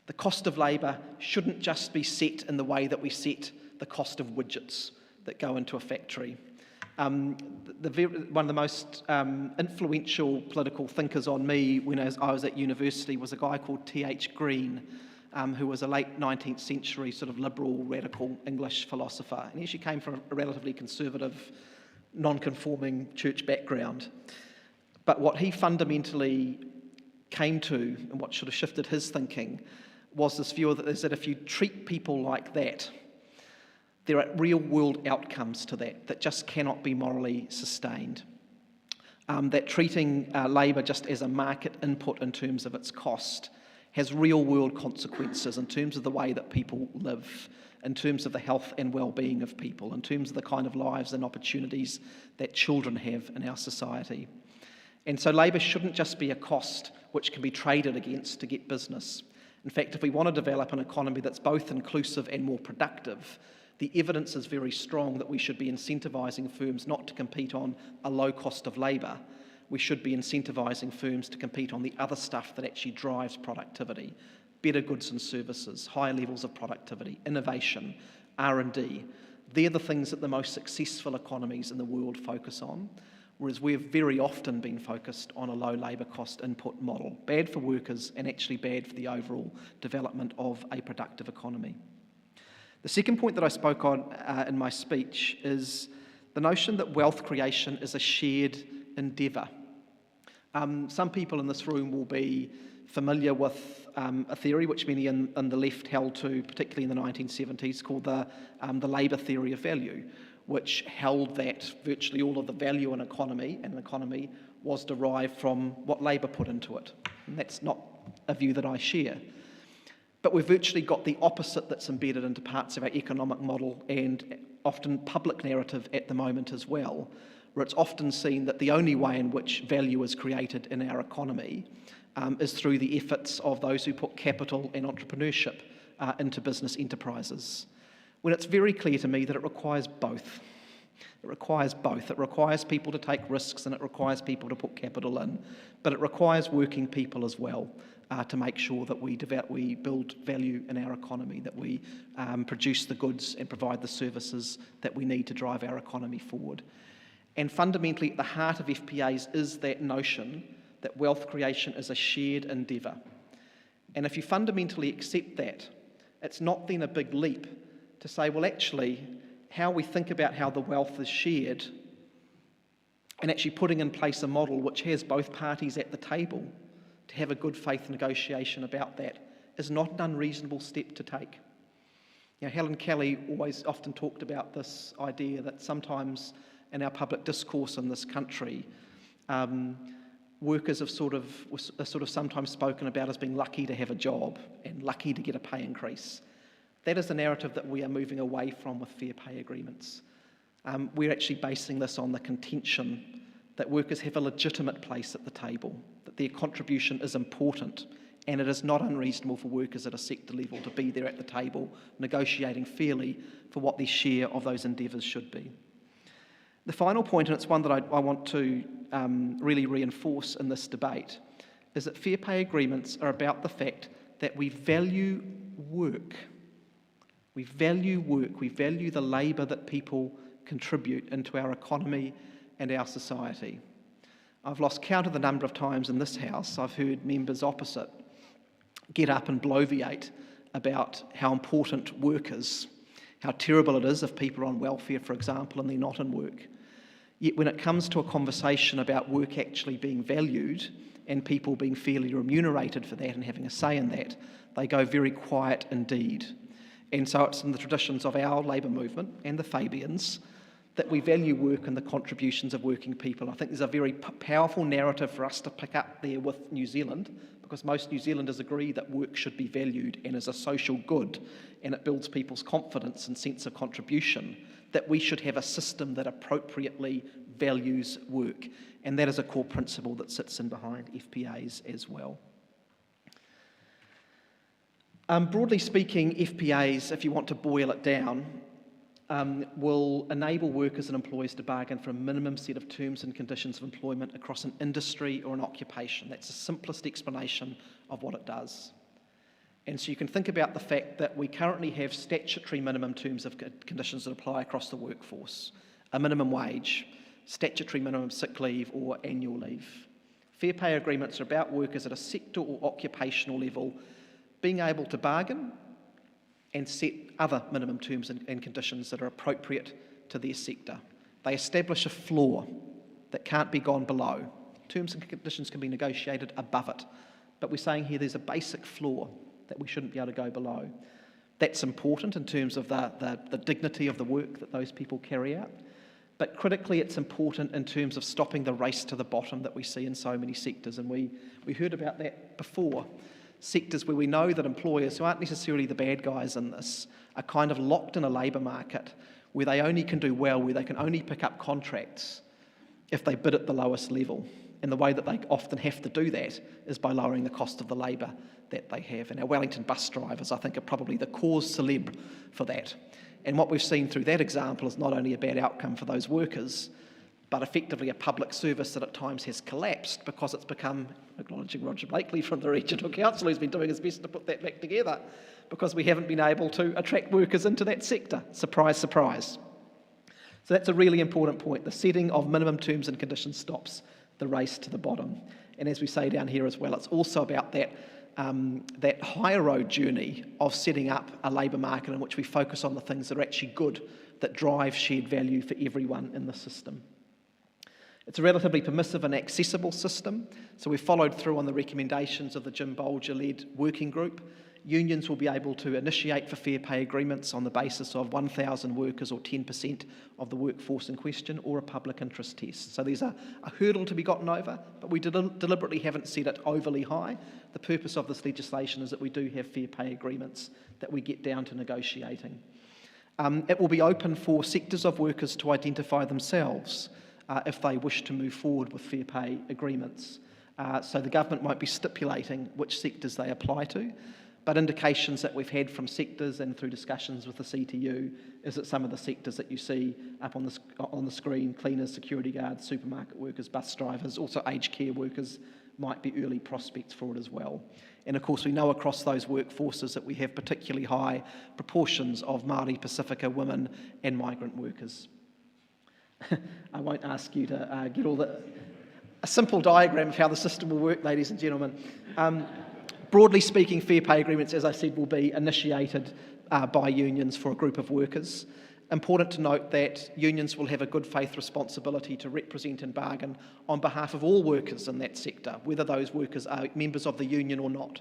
The cost of labour shouldn't just be set in the way that we set the cost of widgets that go into a factory. One of the most influential political thinkers on me when I was at university was a guy called T.H. Green, who was a late 19th century sort of liberal, radical English philosopher. And he actually came from a relatively conservative, non-conforming church background. But what he fundamentally came to, and what sort of shifted his thinking, was this view that if you treat people like that, there are real-world outcomes to that just cannot be morally sustained. That treating labour just as a market input in terms of its cost has real-world consequences in terms of the way that people live, in terms of the health and well-being of people, in terms of the kind of lives and opportunities that children have in our society. And so labour shouldn't just be a cost which can be traded against to get business. In fact, if we want to develop an economy that's both inclusive and more productive, the evidence is very strong that we should be incentivising firms not to compete on a low cost of labour. We should be incentivising firms to compete on the other stuff that actually drives productivity: better goods and services, higher levels of productivity, innovation, R&D. They're the things that the most successful economies in the world focus on, whereas we've very often been focused on a low labour cost input model. Bad for workers and actually bad for the overall development of a productive economy. The second point that I spoke on in my speech is the notion that wealth creation is a shared endeavour. Some people in this room will be familiar with a theory which many in the left held to, particularly in the 1970s, called the labour theory of value, which held that virtually all of the value in an economy was derived from what labour put into it. And that's not a view that I share. But we've virtually got the opposite that's embedded into parts of our economic model and often public narrative at the moment as well, where it's often seen that the only way in which value is created in our economy is through the efforts of those who put capital and entrepreneurship into business enterprises, when it's very clear to me that it requires both. It requires both. It requires people to take risks and it requires people to put capital in, but it requires working people as well to make sure that we build value in our economy, that we produce the goods and provide the services that we need to drive our economy forward. And fundamentally, at the heart of FPAs is that notion that wealth creation is a shared endeavour. And if you fundamentally accept that, it's not then a big leap to say, well, actually, how we think about how the wealth is shared and actually putting in place a model which has both parties at the table to have a good faith negotiation about that is not an unreasonable step to take. You know, Helen Kelly often talked about this idea that sometimes in our public discourse in this country, workers are sort of sometimes spoken about as being lucky to have a job and lucky to get a pay increase. That is the narrative that we are moving away from with fair pay agreements. We're actually basing this on the contention that workers have a legitimate place at the table, that their contribution is important, and it is not unreasonable for workers at a sector level to be there at the table, negotiating fairly for what their share of those endeavours should be. The final point, and it's one that I want to really reinforce in this debate, is that fair pay agreements are about the fact that we value work. We value work. We value the labour that people contribute into our economy and our society. I've lost count of the number of times in this house I've heard members opposite get up and bloviate about how important work is how terrible it is if people are on welfare, for example, and they're not in work. Yet when it comes to a conversation about work actually being valued and people being fairly remunerated for that and having a say in that, they go very quiet indeed. And so it's in the traditions of our labour movement and the Fabians that we value work and the contributions of working people. I think there's a very powerful narrative for us to pick up there with New Zealand, because most New Zealanders agree that work should be valued and is a social good, and it builds people's confidence and sense of contribution, that we should have a system that appropriately values work. And that is a core principle that sits in behind FPAs as well. Broadly speaking, FPAs, if you want to boil it down, will enable workers and employees to bargain for a minimum set of terms and conditions of employment across an industry or an occupation. That's the simplest explanation of what it does. And so you can think about the fact that we currently have statutory minimum terms of conditions that apply across the workforce. A minimum wage, statutory minimum sick leave or annual leave. Fair pay agreements are about workers at a sector or occupational level being able to bargain and set other minimum terms and conditions that are appropriate to their sector. They establish a floor that can't be gone below. Terms and conditions can be negotiated above it, but we're saying here there's a basic floor that we shouldn't be able to go below. That's important in terms of the dignity of the work that those people carry out, but critically it's important in terms of stopping the race to the bottom that we see in so many sectors, and we heard about that before. Sectors where we know that employers, who aren't necessarily the bad guys in this, are kind of locked in a labour market where they only can do well, where they can only pick up contracts if they bid at the lowest level. And the way that they often have to do that is by lowering the cost of the labour that they have. And our Wellington bus drivers, I think, are probably the cause célèbre for that. And what we've seen through that example is not only a bad outcome for those workers, but effectively a public service that at times has collapsed because it's become, acknowledging Roger Blakely from the Regional Council, who's been doing his best to put that back together, because we haven't been able to attract workers into that sector. Surprise, surprise. So that's a really important point. The setting of minimum terms and conditions stops the race to the bottom. And as we say down here as well, it's also about that higher road journey of setting up a labour market in which we focus on the things that are actually good, that drive shared value for everyone in the system. It's a relatively permissive and accessible system, so we've followed through on the recommendations of the Jim Bolger-led working group. Unions will be able to initiate for fair pay agreements on the basis of 1,000 workers or 10% of the workforce in question, or a public interest test. So there's a hurdle to be gotten over, but we deliberately haven't set it overly high. The purpose of this legislation is that we do have fair pay agreements that we get down to negotiating. It will be open for sectors of workers to identify themselves if they wish to move forward with fair pay agreements. So the government won't be stipulating which sectors they apply to, but indications that we've had from sectors and through discussions with the CTU is that some of the sectors that you see up on the screen, cleaners, security guards, supermarket workers, bus drivers, also aged care workers, might be early prospects for it as well. And of course we know across those workforces that we have particularly high proportions of Māori, Pacifica, women and migrant workers. I won't ask you to get a simple diagram of how the system will work, ladies and gentlemen. Broadly speaking, fair pay agreements, as I said, will be initiated by unions for a group of workers. Important to note that unions will have a good faith responsibility to represent and bargain on behalf of all workers in that sector, whether those workers are members of the union or not.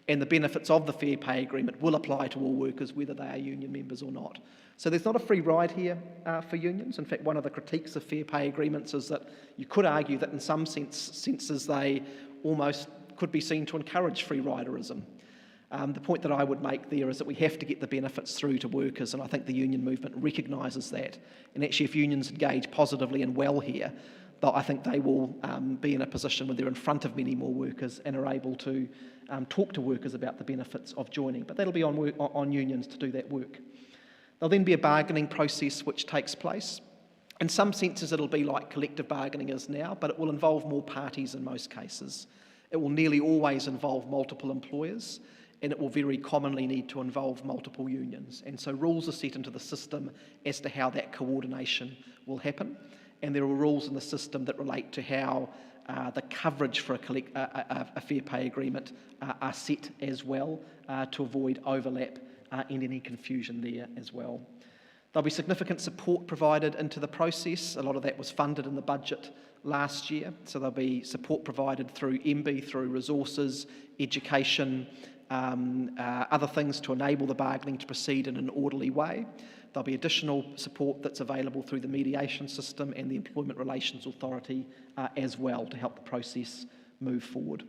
And the benefits of the fair pay agreement will apply to all workers, whether they are union members or not. So there's not a free ride here for unions. In fact, one of the critiques of fair pay agreements is that you could argue that in some senses they almost could be seen to encourage free riderism. The point that I would make there is that we have to get the benefits through to workers, and I think the union movement recognises that. And actually, if unions engage positively and well here, I think they will be in a position where they're in front of many more workers and are able to talk to workers about the benefits of joining. But that'll be on unions to do that work. There'll then be a bargaining process which takes place. In some senses, it'll be like collective bargaining is now, but it will involve more parties in most cases. It will nearly always involve multiple employers, and it will very commonly need to involve multiple unions. And so rules are set into the system as to how that coordination will happen. And there are rules in the system that relate to how the coverage for a fair pay agreement are set as well to avoid overlap and any confusion there as well. There'll be significant support provided into the process. A lot of that was funded in the budget last year, so there'll be support provided through MB, through resources, education, other things to enable the bargaining to proceed in an orderly way. There'll be additional support that's available through the mediation system and the Employment Relations Authority as well to help the process move forward.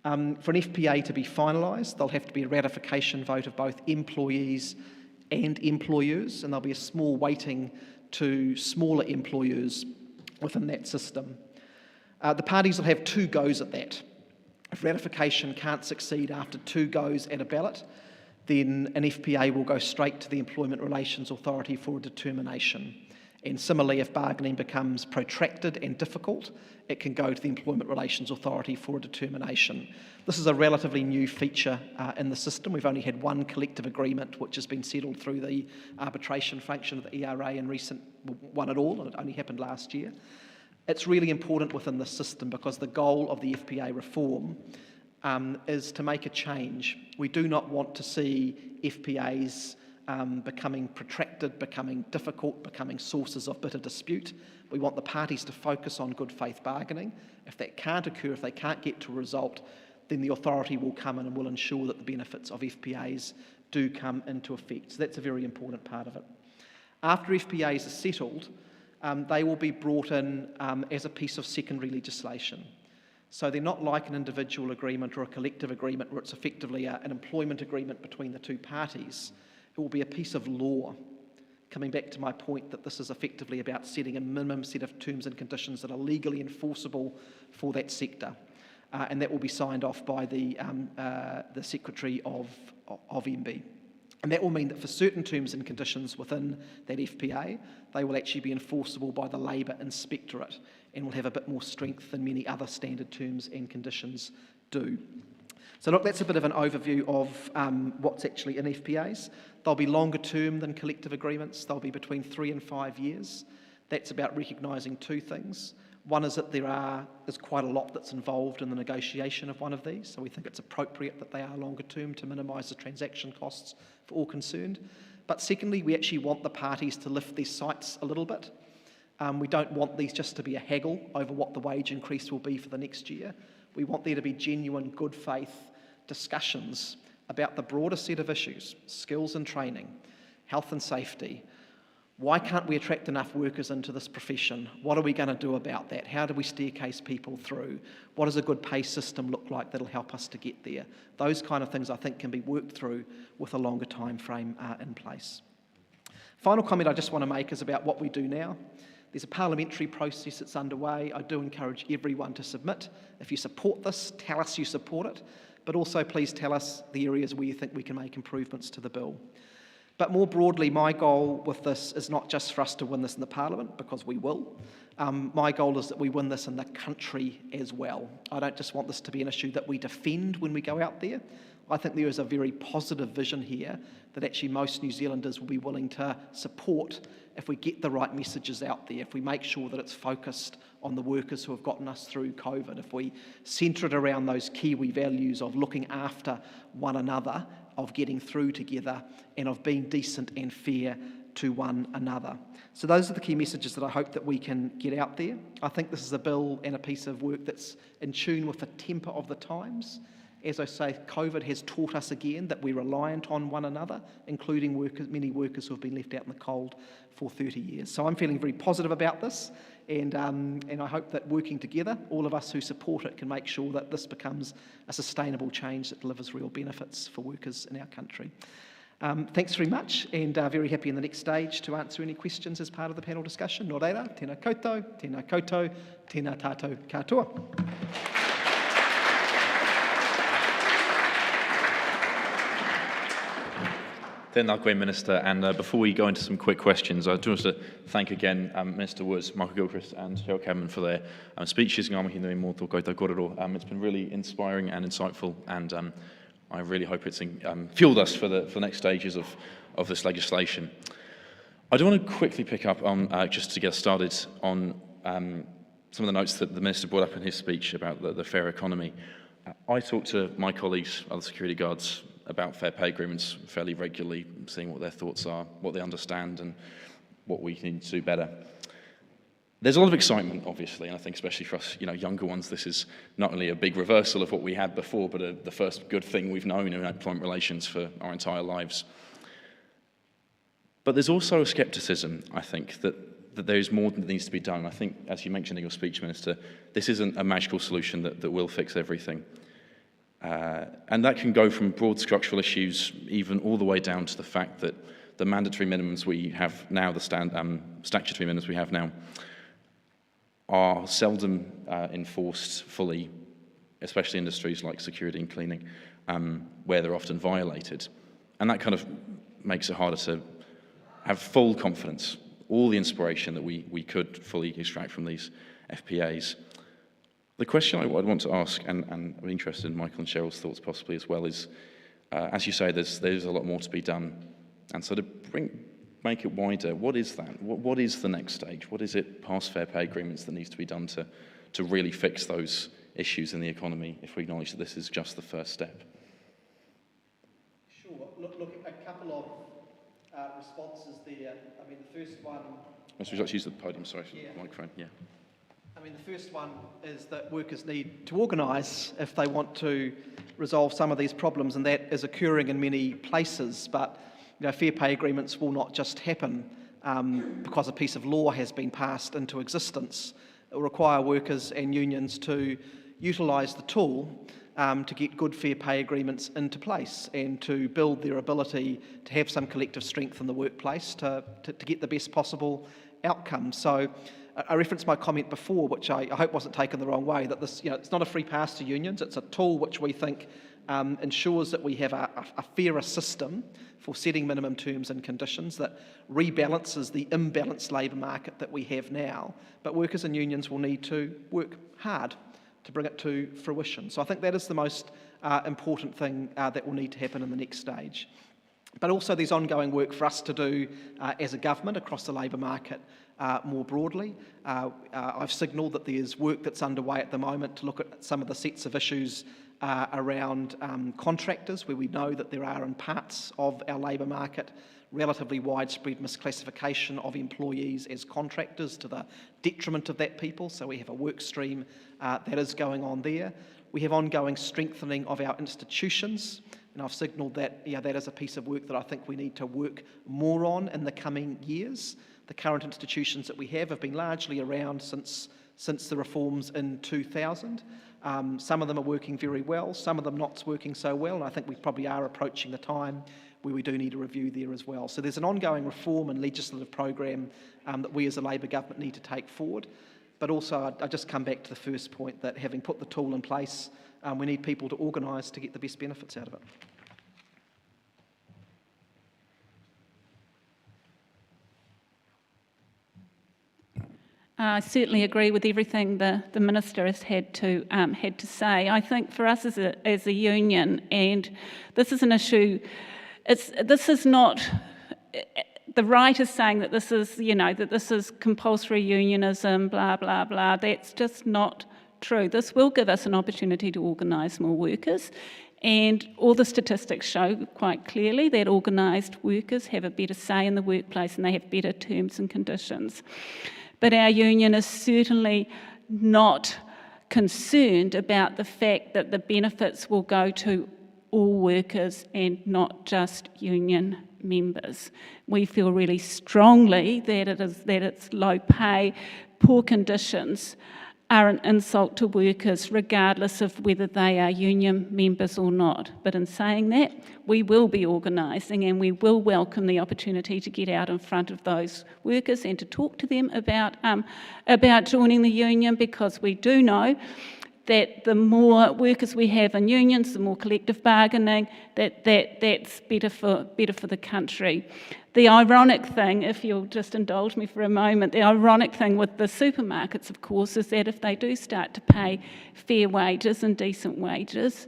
For an FPA to be finalised, there'll have to be a ratification vote of both employees and employers, and there'll be a small weighting to smaller employers within that system. The parties will have 2 goes at that. If ratification can't succeed after 2 goes at a ballot, then an FPA will go straight to the Employment Relations Authority for a determination. And similarly, if bargaining becomes protracted and difficult, it can go to the Employment Relations Authority for a determination. This is a relatively new feature in the system. We've only had 1 collective agreement which has been settled through the arbitration function of the ERA in recent, one at all, and it only happened last year. It's really important within the system because the goal of the FPA reform is to make a change. We do not want to see FPAs becoming protracted, becoming difficult, becoming sources of bitter dispute. We want the parties to focus on good faith bargaining. If that can't occur, if they can't get to a result, then the authority will come in and will ensure that the benefits of FPAs do come into effect. So that's a very important part of it. After FPAs are settled, they will be brought in as a piece of secondary legislation. So they're not like an individual agreement or a collective agreement where it's effectively an employment agreement between the 2 parties. It will be a piece of law, coming back to my point that this is effectively about setting a minimum set of terms and conditions that are legally enforceable for that sector. And that will be signed off by the Secretary of MB. And that will mean that for certain terms and conditions within that FPA, they will actually be enforceable by the Labour Inspectorate and will have a bit more strength than many other standard terms and conditions do. So look, that's a bit of an overview of what's actually in FPAs. They'll be longer term than collective agreements. They'll be between 3 and 5 years. That's about recognising 2 things. One is that there's quite a lot that's involved in the negotiation of one of these, so we think it's appropriate that they are longer term to minimise the transaction costs for all concerned. But secondly, we actually want the parties to lift their sights a little bit. We don't want these just to be a haggle over what the wage increase will be for the next year. We want there to be genuine good faith discussions about the broader set of issues, skills and training, health and safety. Why can't we attract enough workers into this profession? What are we going to do about that? How do we staircase people through? What does a good pay system look like that'll help us to get there? Those kind of things I think can be worked through with a longer time frame in place. Final comment I just want to make is about what we do now. There's a parliamentary process that's underway. I do encourage everyone to submit. If you support this, tell us you support it, but also please tell us the areas where you think we can make improvements to the bill. But more broadly, my goal with this is not just for us to win this in the Parliament, because we will. My goal is that we win this in the country as well. I don't just want this to be an issue that we defend when we go out there. I think there is a very positive vision here that actually most New Zealanders will be willing to support if we get the right messages out there, if we make sure that it's focused on the workers who have gotten us through COVID, if we centre it around those Kiwi values of looking after one another, of getting through together, and of being decent and fair to one another. So those are the key messages that I hope that we can get out there. I think this is a bill and a piece of work that's in tune with the temper of the times. As I say, COVID has taught us again that we're reliant on one another, including workers, many workers who have been left out in the cold for 30 years. So I'm feeling very positive about this, and I hope that working together, all of us who support it can make sure that this becomes a sustainable change that delivers real benefits for workers in our country. Thanks very much, and very happy in the next stage to answer any questions as part of the panel discussion. Nō reira, tēnā koutou, tēnā tātou katoa. Tēnā koe, Minister, and before we go into some quick questions, I do want to thank again Minister Woods, Michael Gilchrist and Cheryl Cameron for their speeches. Ngā mihi nui mō tō koutou kōrero. It's been really inspiring and insightful, and I really hope it's fueled us for the next stages of this legislation. I do want to quickly pick up on, just to get started, on some of the notes that the Minister brought up in his speech about the fair economy. I talked to my colleagues, other security guards, about fair pay agreements fairly regularly, seeing what their thoughts are, what they understand, and what we need to do better. There's a lot of excitement, obviously, and I think especially for us, younger ones, this is not only a big reversal of what we had before, but the first good thing we've known in employment relations for our entire lives. But there's also a scepticism, I think, that there's more that needs to be done. I think, as you mentioned in your speech, Minister, this isn't a magical solution that will fix everything. And that can go from broad structural issues even all the way down to the fact that the mandatory minimums we have now, the statutory minimums we have now, are seldom enforced fully, especially industries like security and cleaning, where they're often violated. And that kind of makes it harder to have full confidence, all the inspiration that we could fully extract from these FPAs. The question I'd want to ask, and I'm interested in Michael and Cheryl's thoughts possibly as well, is, as you say, there's a lot more to be done. And so to make it wider, what is that? What is the next stage? What is it past fair pay agreements that needs to be done to really fix those issues in the economy, if we acknowledge that this is just the first step? Sure. Look, a couple of responses there. I mean, the first one... Would you like to use the podium, sorry, the microphone, yeah. I mean, the first one is that workers need to organise if they want to resolve some of these problems, and that is occurring in many places. But fair pay agreements will not just happen because a piece of law has been passed into existence. It will require workers and unions to utilise the tool to get good fair pay agreements into place and to build their ability to have some collective strength in the workplace to get the best possible outcome. So I referenced my comment before, which I hope wasn't taken the wrong way, that this, it's not a free pass to unions. It's a tool which we think ensures that we have a fairer system for setting minimum terms and conditions that rebalances the imbalanced labour market that we have now. But workers and unions will need to work hard to bring it to fruition. So I think that is the most important thing that will need to happen in the next stage. But also there's ongoing work for us to do as a government across the labour market more broadly. I've signalled that there's work that's underway at the moment to look at some of the sets of issues around contractors, where we know that there are in parts of our labour market relatively widespread misclassification of employees as contractors to the detriment of that people. So we have a work stream that is going on there. We have ongoing strengthening of our institutions, and I've signalled that that is a piece of work that I think we need to work more on in the coming years. The current institutions that we have been largely around since the reforms in 2000. Some of them are working very well, some of them not working so well, and I think we probably are approaching the time where we do need a review there as well. So there's an ongoing reform and legislative program that we as a Labour government need to take forward. But also, I just come back to the first point that having put the tool in place, we need people to organise to get the best benefits out of it. I certainly agree with everything the Minister has had to say. I think for us as a union, and this is an issue, this is not, the right is saying that this is, that this is compulsory unionism, blah, blah, blah. That's just not true. This will give us an opportunity to organise more workers. And all the statistics show quite clearly that organised workers have a better say in the workplace and they have better terms and conditions. But our union is certainly not concerned about the fact that the benefits will go to all workers and not just union members. We feel really strongly that it's low pay, poor conditions are an insult to workers regardless of whether they are union members or not. But in saying that, we will be organising and we will welcome the opportunity to get out in front of those workers and to talk to them about joining the union, because we do know that the more workers we have in unions, the more collective bargaining, that's better for the country. The ironic thing, if you'll just indulge me for a moment, the ironic thing with the supermarkets, of course, is that if they do start to pay fair wages and decent wages,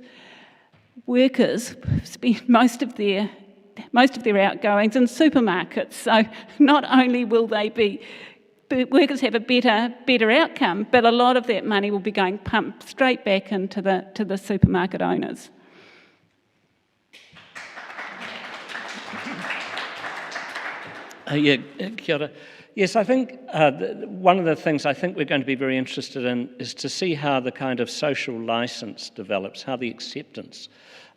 workers spend most of their outgoings in supermarkets. So not only will workers have a better outcome, but a lot of that money will be pumped straight back into the supermarket owners. Kia ora. Yes, I think one of the things I think we're going to be very interested in is to see how the kind of social license develops, how the acceptance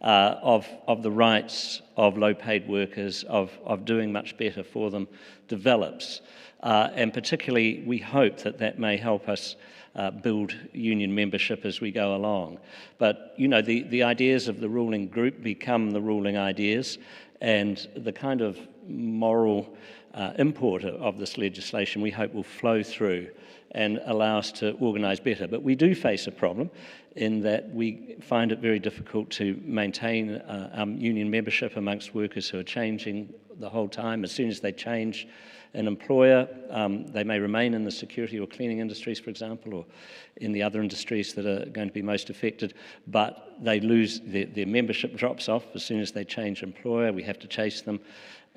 of the rights of low-paid workers, of doing much better for them, develops. And particularly, we hope that that may help us build union membership as we go along. But, you know, the ideas of the ruling group become the ruling ideas, and the kind of moral import of this legislation we hope will flow through and allow us to organise better. But we do face a problem in that we find it very difficult to maintain union membership amongst workers who are changing the whole time. As soon as they change an employer, they may remain in the security or cleaning industries, for example, or in the other industries that are going to be most affected, but they lose, their membership drops off as soon as they change employer. We have to chase them.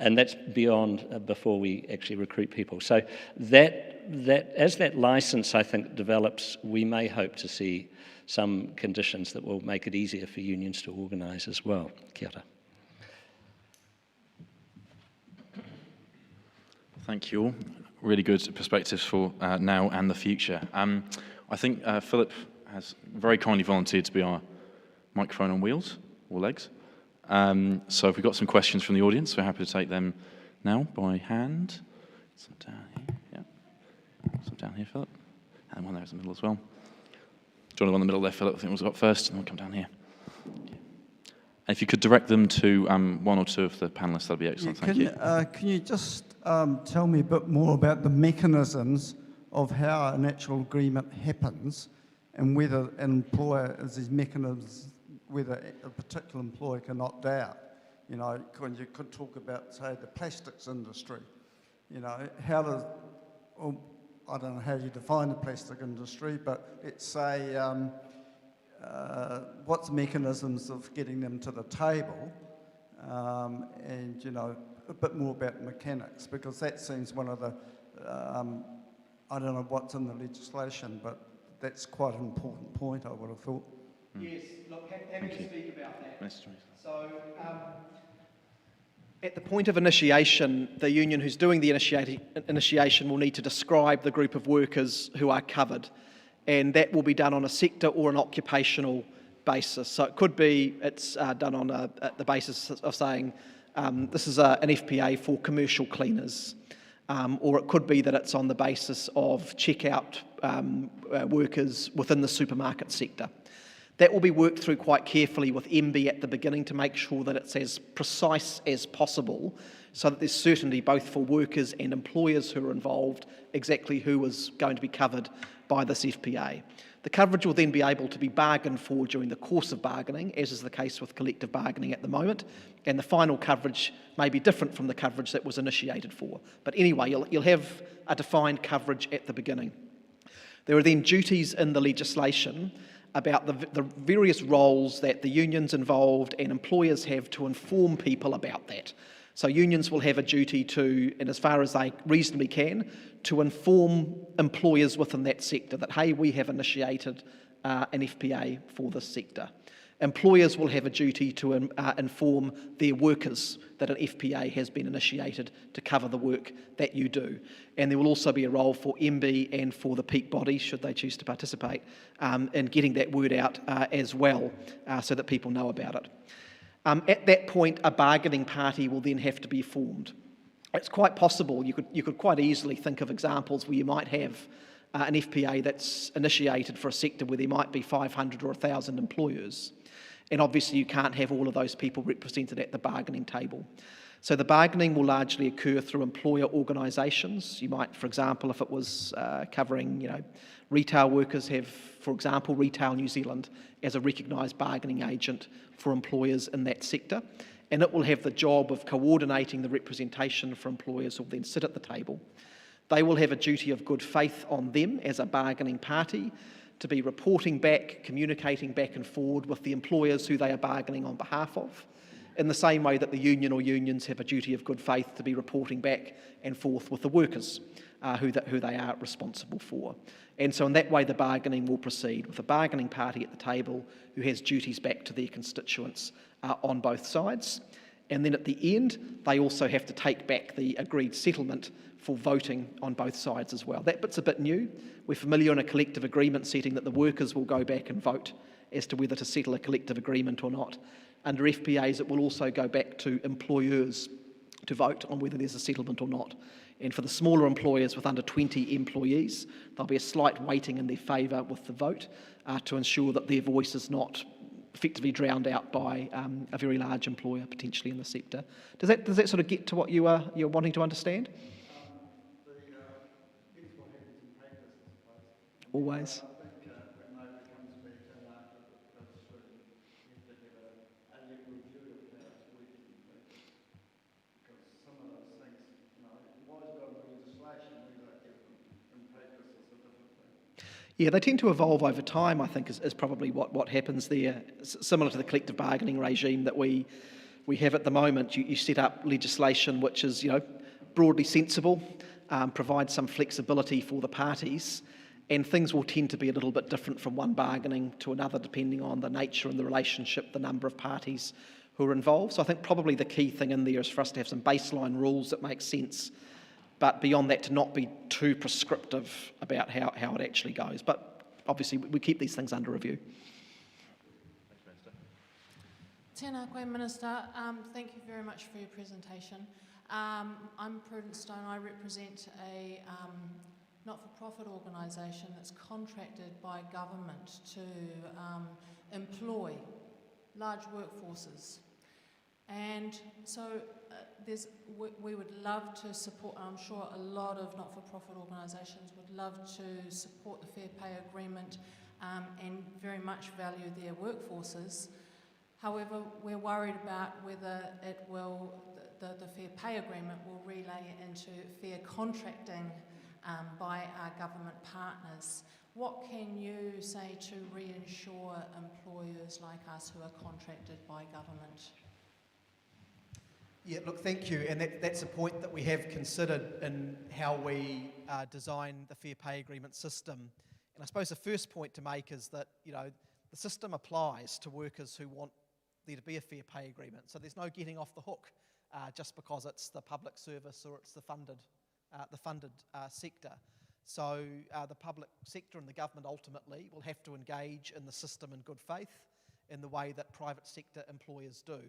And that's beyond before we actually recruit people. So that as that license, I think, develops, we may hope to see some conditions that will make it easier for unions to organise as well. Kia ora. Thank you all. Really good perspectives for now and the future. I think Philip has very kindly volunteered to be our microphone on wheels, or legs. So if we've got some questions from the audience, we're happy to take them now by hand. Some down here, yeah. Some down here, Philip. And one there in the middle as well. Do you want to go in the middle there, Philip? I think we'll go up first, and then we'll come down here. And if you could direct them to one or two of the panellists, that'd be excellent. Thank you. Can you just tell me a bit more about the mechanisms of how an actual agreement happens, and whether an employer is these mechanisms, whether a particular employer can opt out? You know, when you could talk about, say, the plastics industry, you know, how does, well, I don't know how you define the plastic industry, but let's say, what's the mechanisms of getting them to the table, and, you know, a bit more about the mechanics, because that seems one of the, I don't know what's in the legislation, but that's quite an important point, I would have thought. Yes, look, happy to speak about that. So, at the point of initiation, the union who's doing the initiation will need to describe the group of workers who are covered, and that will be done on a sector or an occupational basis. So it could be it's done on the basis of saying this is an FPA for commercial cleaners, or it could be that it's on the basis of checkout workers within the supermarket sector. That will be worked through quite carefully with MB at the beginning to make sure that it's as precise as possible, so that there's certainty both for workers and employers who are involved exactly who is going to be covered by this FPA. The coverage will then be able to be bargained for during the course of bargaining, as is the case with collective bargaining at the moment, and the final coverage may be different from the coverage that was initiated for. But anyway, you'll have a defined coverage at the beginning. There are then duties in the legislation about the various roles that the unions involved and employers have to inform people about that. So unions will have a duty to, and as far as they reasonably can, to inform employers within that sector that, hey, we have initiated an FPA for this sector. Employers will have a duty to inform their workers that an FPA has been initiated to cover the work that you do. And there will also be a role for MB and for the peak body, should they choose to participate, in getting that word out as well, so that people know about it. At that point, a bargaining party will then have to be formed. It's quite possible, you could quite easily think of examples where you might have an FPA that's initiated for a sector where there might be 500 or 1,000 employers. And obviously you can't have all of those people represented at the bargaining table. So the bargaining will largely occur through employer organisations. You might, for example, if it was covering, you know, retail workers, have, for example, Retail New Zealand as a recognised bargaining agent for employers in that sector. And it will have the job of coordinating the representation for employers who will then sit at the table. They will have a duty of good faith on them as a bargaining party to be reporting back, communicating back and forward with the employers who they are bargaining on behalf of, in the same way that the union or unions have a duty of good faith to be reporting back and forth with the workers who they are responsible for. And so in that way the bargaining will proceed with a bargaining party at the table who has duties back to their constituents on both sides. And then at the end, they also have to take back the agreed settlement for voting on both sides as well. That bit's a bit new. We're familiar in a collective agreement setting that the workers will go back and vote as to whether to settle a collective agreement or not. Under FPAs, it will also go back to employers to vote on whether there's a settlement or not. And for the smaller employers with under 20 employees, there'll be a slight weighting in their favour with the vote to ensure that their voice is not effectively drowned out by a very large employer potentially in the sector. Does that sort of get to what you're wanting to understand? Always. Yeah, they tend to evolve over time, I think, is probably what happens there. Similar to the collective bargaining regime that we have at the moment, you set up legislation which is, broadly sensible, provides some flexibility for the parties, and things will tend to be a little bit different from one bargaining to another depending on the nature and the relationship, the number of parties who are involved. So I think probably the key thing in there is for us to have some baseline rules that make sense, but beyond that to not be too prescriptive about how it actually goes. But obviously we keep these things under review. Tēnā koe, Minister. Thank you very much for your presentation. I'm Prudence Stone. I represent a not-for-profit organisation that's contracted by government to employ large workforces. And so we would love to support, I'm sure a lot of not-for-profit organisations would love to support the Fair Pay Agreement and very much value their workforces. However, we're worried about whether the Fair Pay Agreement will relay into fair contracting by our government partners. What can you say to reassure employers like us who are contracted by government? Yeah, look, thank you. And that's a point that we have considered in how we design the Fair Pay Agreement system. And I suppose the first point to make is that, the system applies to workers who want there to be a fair pay agreement. So there's no getting off the hook just because it's the public service or it's the funded sector. So the public sector and the government ultimately will have to engage in the system in good faith in the way that private sector employers do.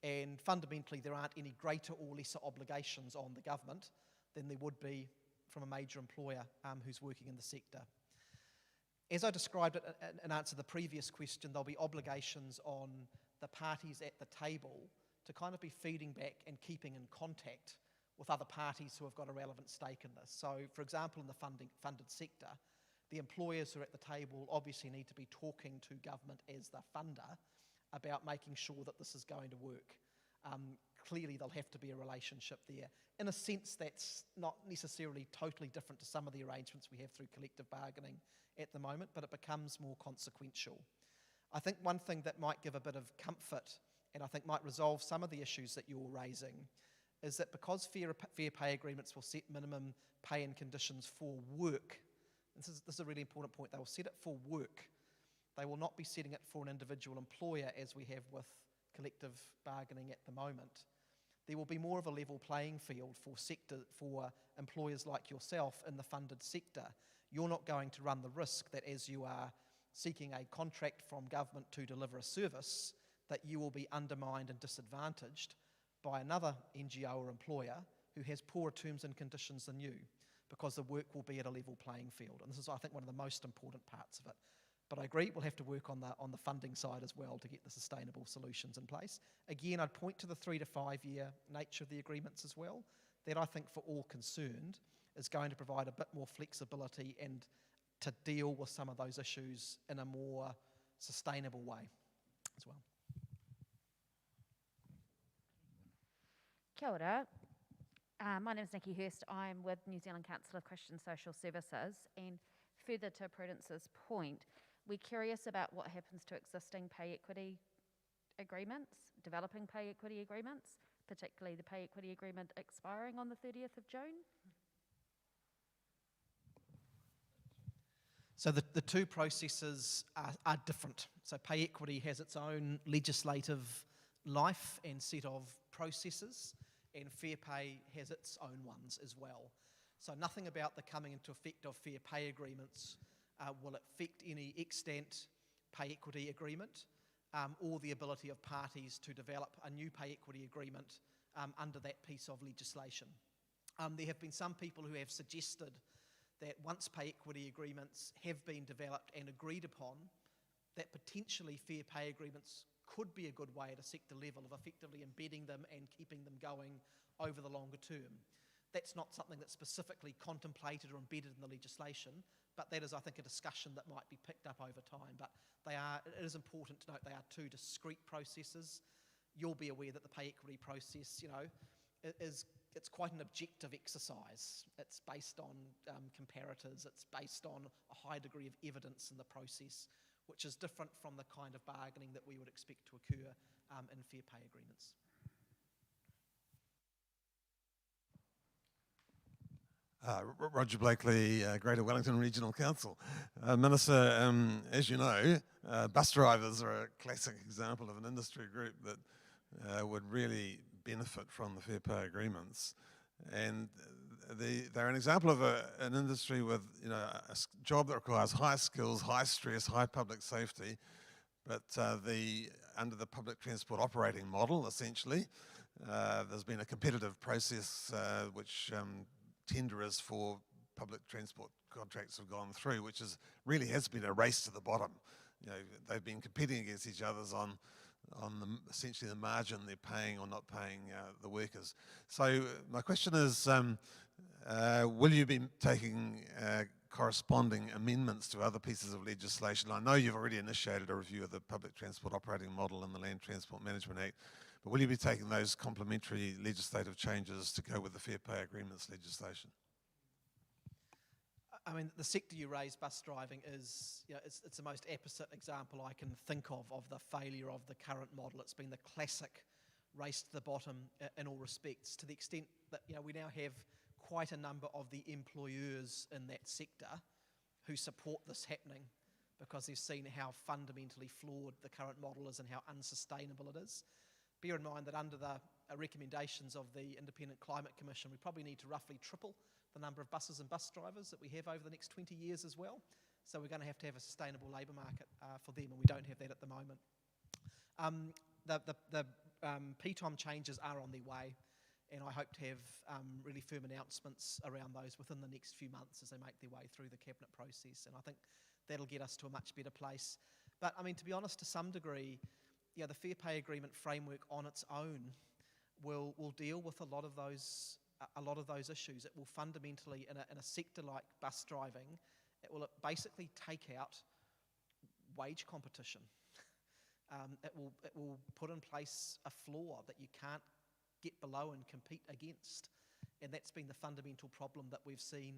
And fundamentally, there aren't any greater or lesser obligations on the government than there would be from a major employer who's working in the sector. As I described it in answer to the previous question, there'll be obligations on the parties at the table to kind of be feeding back and keeping in contact with other parties who have got a relevant stake in this. So, for example, in the funded sector, the employers who are at the table obviously need to be talking to government as the funder about making sure that this is going to work. Clearly, there'll have to be a relationship there. In a sense, that's not necessarily totally different to some of the arrangements we have through collective bargaining at the moment, but it becomes more consequential. I think one thing that might give a bit of comfort, and I think might resolve some of the issues that you're raising, is that because fair pay agreements will set minimum pay and conditions for work, and this is a really important point, they will set it for work. They will not be setting it for an individual employer as we have with collective bargaining at the moment. There will be more of a level playing field for employers like yourself in the funded sector. You're not going to run the risk that as you are seeking a contract from government to deliver a service, that you will be undermined and disadvantaged by another NGO or employer who has poorer terms and conditions than you, because the work will be at a level playing field. And this is, I think, one of the most important parts of it. But I agree, we'll have to work on the funding side as well to get the sustainable solutions in place. Again, I'd point to the 3 to 5 year nature of the agreements as well. That, I think, for all concerned, is going to provide a bit more flexibility and to deal with some of those issues in a more sustainable way as well. Kia ora. My name is Nikki Hurst. I'm with New Zealand Council of Christian Social Services, and further to Prudence's point, we're curious about what happens to existing pay equity agreements, developing pay equity agreements, particularly the pay equity agreement expiring on the 30th of June. So the two processes are different. So pay equity has its own legislative life and set of processes, and fair pay has its own ones as well. So nothing about the coming into effect of fair pay agreements will affect any extant pay equity agreement or the ability of parties to develop a new pay equity agreement under that piece of legislation. There have been some people who have suggested that once pay equity agreements have been developed and agreed upon, that potentially fair pay agreements could be a good way at a sector level of effectively embedding them and keeping them going over the longer term. That's not something that's specifically contemplated or embedded in the legislation, but that is, I think, a discussion that might be picked up over time. But it is important to note they are two discrete processes. You'll be aware that the pay equity process, it's quite an objective exercise. It's based on comparators, it's based on a high degree of evidence in the process, which is different from the kind of bargaining that we would expect to occur in fair pay agreements. Roger Blakely, Greater Wellington Regional Council. Minister, as you know, bus drivers are a classic example of an industry group that would really benefit from the fair pay agreements. And they're an example of an industry with a job that requires high skills, high stress, high public safety, but under the public transport operating model, essentially, there's been a competitive process which tenderers for public transport contracts have gone through, which really has been a race to the bottom. They've been competing against each other on essentially the margin they're paying or not paying the workers. So my question is, will you be taking corresponding amendments to other pieces of legislation? I know you've already initiated a review of the public transport operating model and the Land Transport Management Act, but will you be taking those complementary legislative changes to go with the fair pay agreements legislation? I mean, the sector you raised, bus driving, is it's the most apposite example I can think of the failure of the current model. It's been the classic race to the bottom in all respects, to the extent that we now have quite a number of the employers in that sector who support this happening because they've seen how fundamentally flawed the current model is and how unsustainable it is. Bear in mind that under the recommendations of the Independent Climate Commission, we probably need to roughly triple the number of buses and bus drivers that we have over the next 20 years as well. So we're going to have a sustainable labour market for them, and we don't have that at the moment. The PTOM changes are on their way, and I hope to have really firm announcements around those within the next few months as they make their way through the cabinet process, and I think that'll get us to a much better place. But I mean, to be honest, to some degree, the fair pay agreement framework on its own will deal with a lot of those issues. It will fundamentally, in a sector like bus driving, it will basically take out wage competition. It will put in place a floor that you can't get below and compete against, and that's been the fundamental problem that we've seen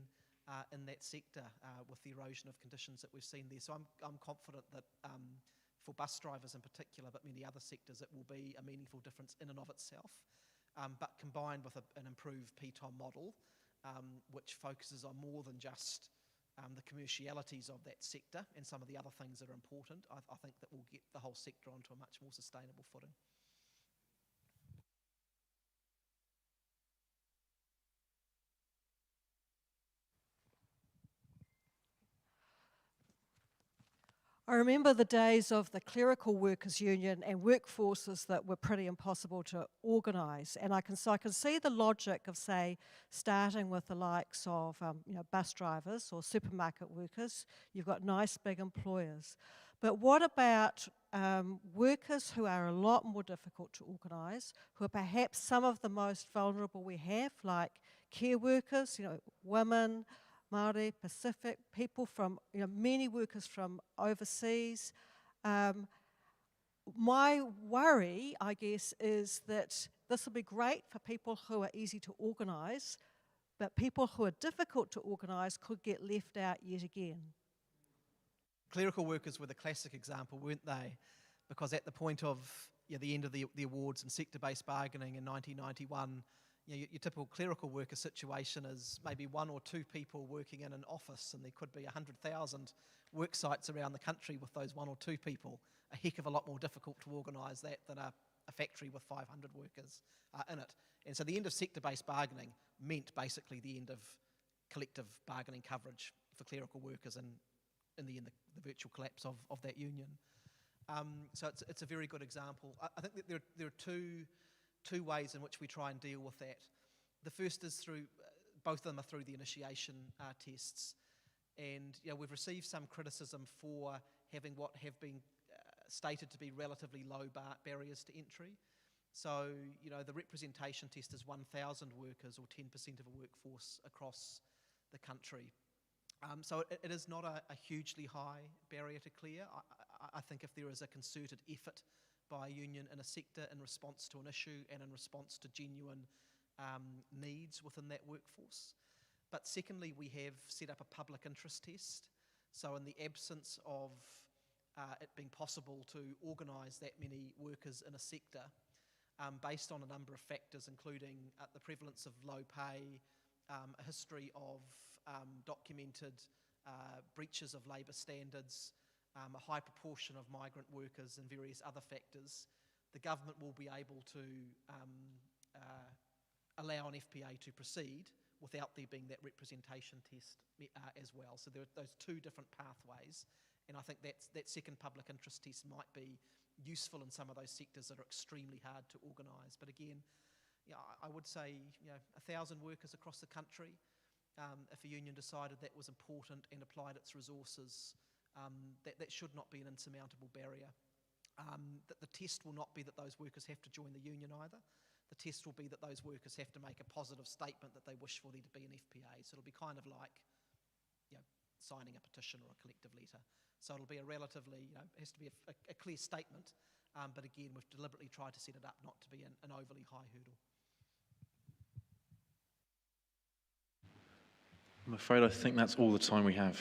in that sector with the erosion of conditions that we've seen there. So I'm confident that for bus drivers in particular, but many other sectors, it will be a meaningful difference in and of itself. But combined with an improved PTOM model, which focuses on more than just the commercialities of that sector and some of the other things that are important, I think that will get the whole sector onto a much more sustainable footing. I remember the days of the clerical workers union and workforces that were pretty impossible to organise, and I can see the logic of, say, starting with the likes of bus drivers or supermarket workers. You've got nice big employers, but what about workers who are a lot more difficult to organise, who are perhaps some of the most vulnerable we have, like care workers, women, Māori, Pacific, people from, many workers from overseas. My worry, I guess, is that this will be great for people who are easy to organise, but people who are difficult to organise could get left out yet again. Clerical workers were the classic example, weren't they? Because at the point of the end of the awards and sector-based bargaining in 1991, your typical clerical worker situation is maybe one or two people working in an office, and there could be 100,000 work sites around the country with those one or two people. A heck of a lot more difficult to organise that than a a factory with 500 workers in it. And so the end of sector-based bargaining meant basically the end of collective bargaining coverage for clerical workers, and in the end the virtual collapse of that union. So it's a very good example. I think that there are two ways in which we try and deal with that. The first is through, both of them are through the initiation tests. And we've received some criticism for having what have been stated to be relatively low barriers to entry. So, the representation test is 1,000 workers or 10% of a workforce across the country. So it is not a hugely high barrier to clear. I think if there is a concerted effort by a union in a sector in response to an issue and in response to genuine needs within that workforce. But secondly, we have set up a public interest test. So in the absence of it being possible to organise that many workers in a sector, based on a number of factors, including the prevalence of low pay, a history of documented breaches of labour standards, a high proportion of migrant workers and various other factors, the government will be able to allow an FPA to proceed without there being that representation test as well. So there are those two different pathways, and I think that second public interest test might be useful in some of those sectors that are extremely hard to organise. But again, I would say 1,000 workers across the country, if a union decided that was important and applied its resources, that should not be an insurmountable barrier. That the test will not be that those workers have to join the union either. The test will be that those workers have to make a positive statement that they wish for there to be an FPA. So it'll be kind of like signing a petition or a collective letter. So it'll be a relatively, it has to be a clear statement, but again, we've deliberately tried to set it up not to be an overly high hurdle. I'm afraid I think that's all the time we have,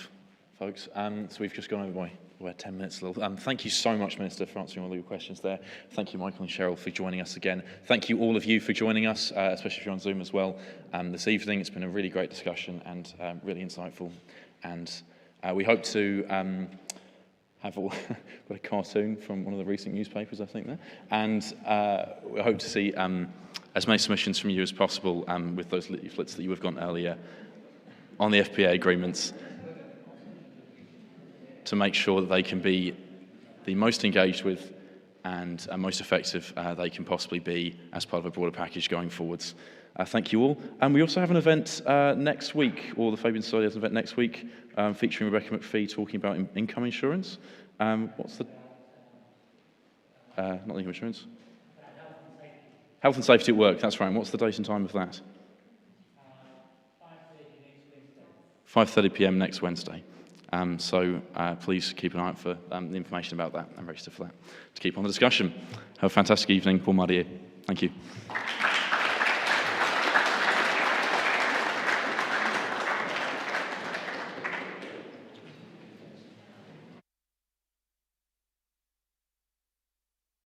folks. So we've just gone over by 10 minutes. Thank you so much, Minister, for answering all of your questions there. Thank you, Michael and Cheryl, for joining us again. Thank you, all of you, for joining us, especially if you're on Zoom as well, this evening. It's been a really great discussion and really insightful. And we hope to have got a cartoon from one of the recent newspapers, I think, there. And we hope to see as many submissions from you as possible with those leaflets that you have gotten earlier on the FPA agreements, to make sure that they can be the most engaged with and most effective they can possibly be as part of a broader package going forwards. Thank you all. And we also have an event next week, or the Fabian Society has an event next week, featuring Rebecca McPhee talking about income insurance. What's the... not income insurance. Health and safety at work, that's right. And what's the date and time of that? 5:30 p.m. next Wednesday. So please keep an eye out for the information about that and register for that to keep on the discussion. Have a fantastic evening. Paul Mardier. Thank you.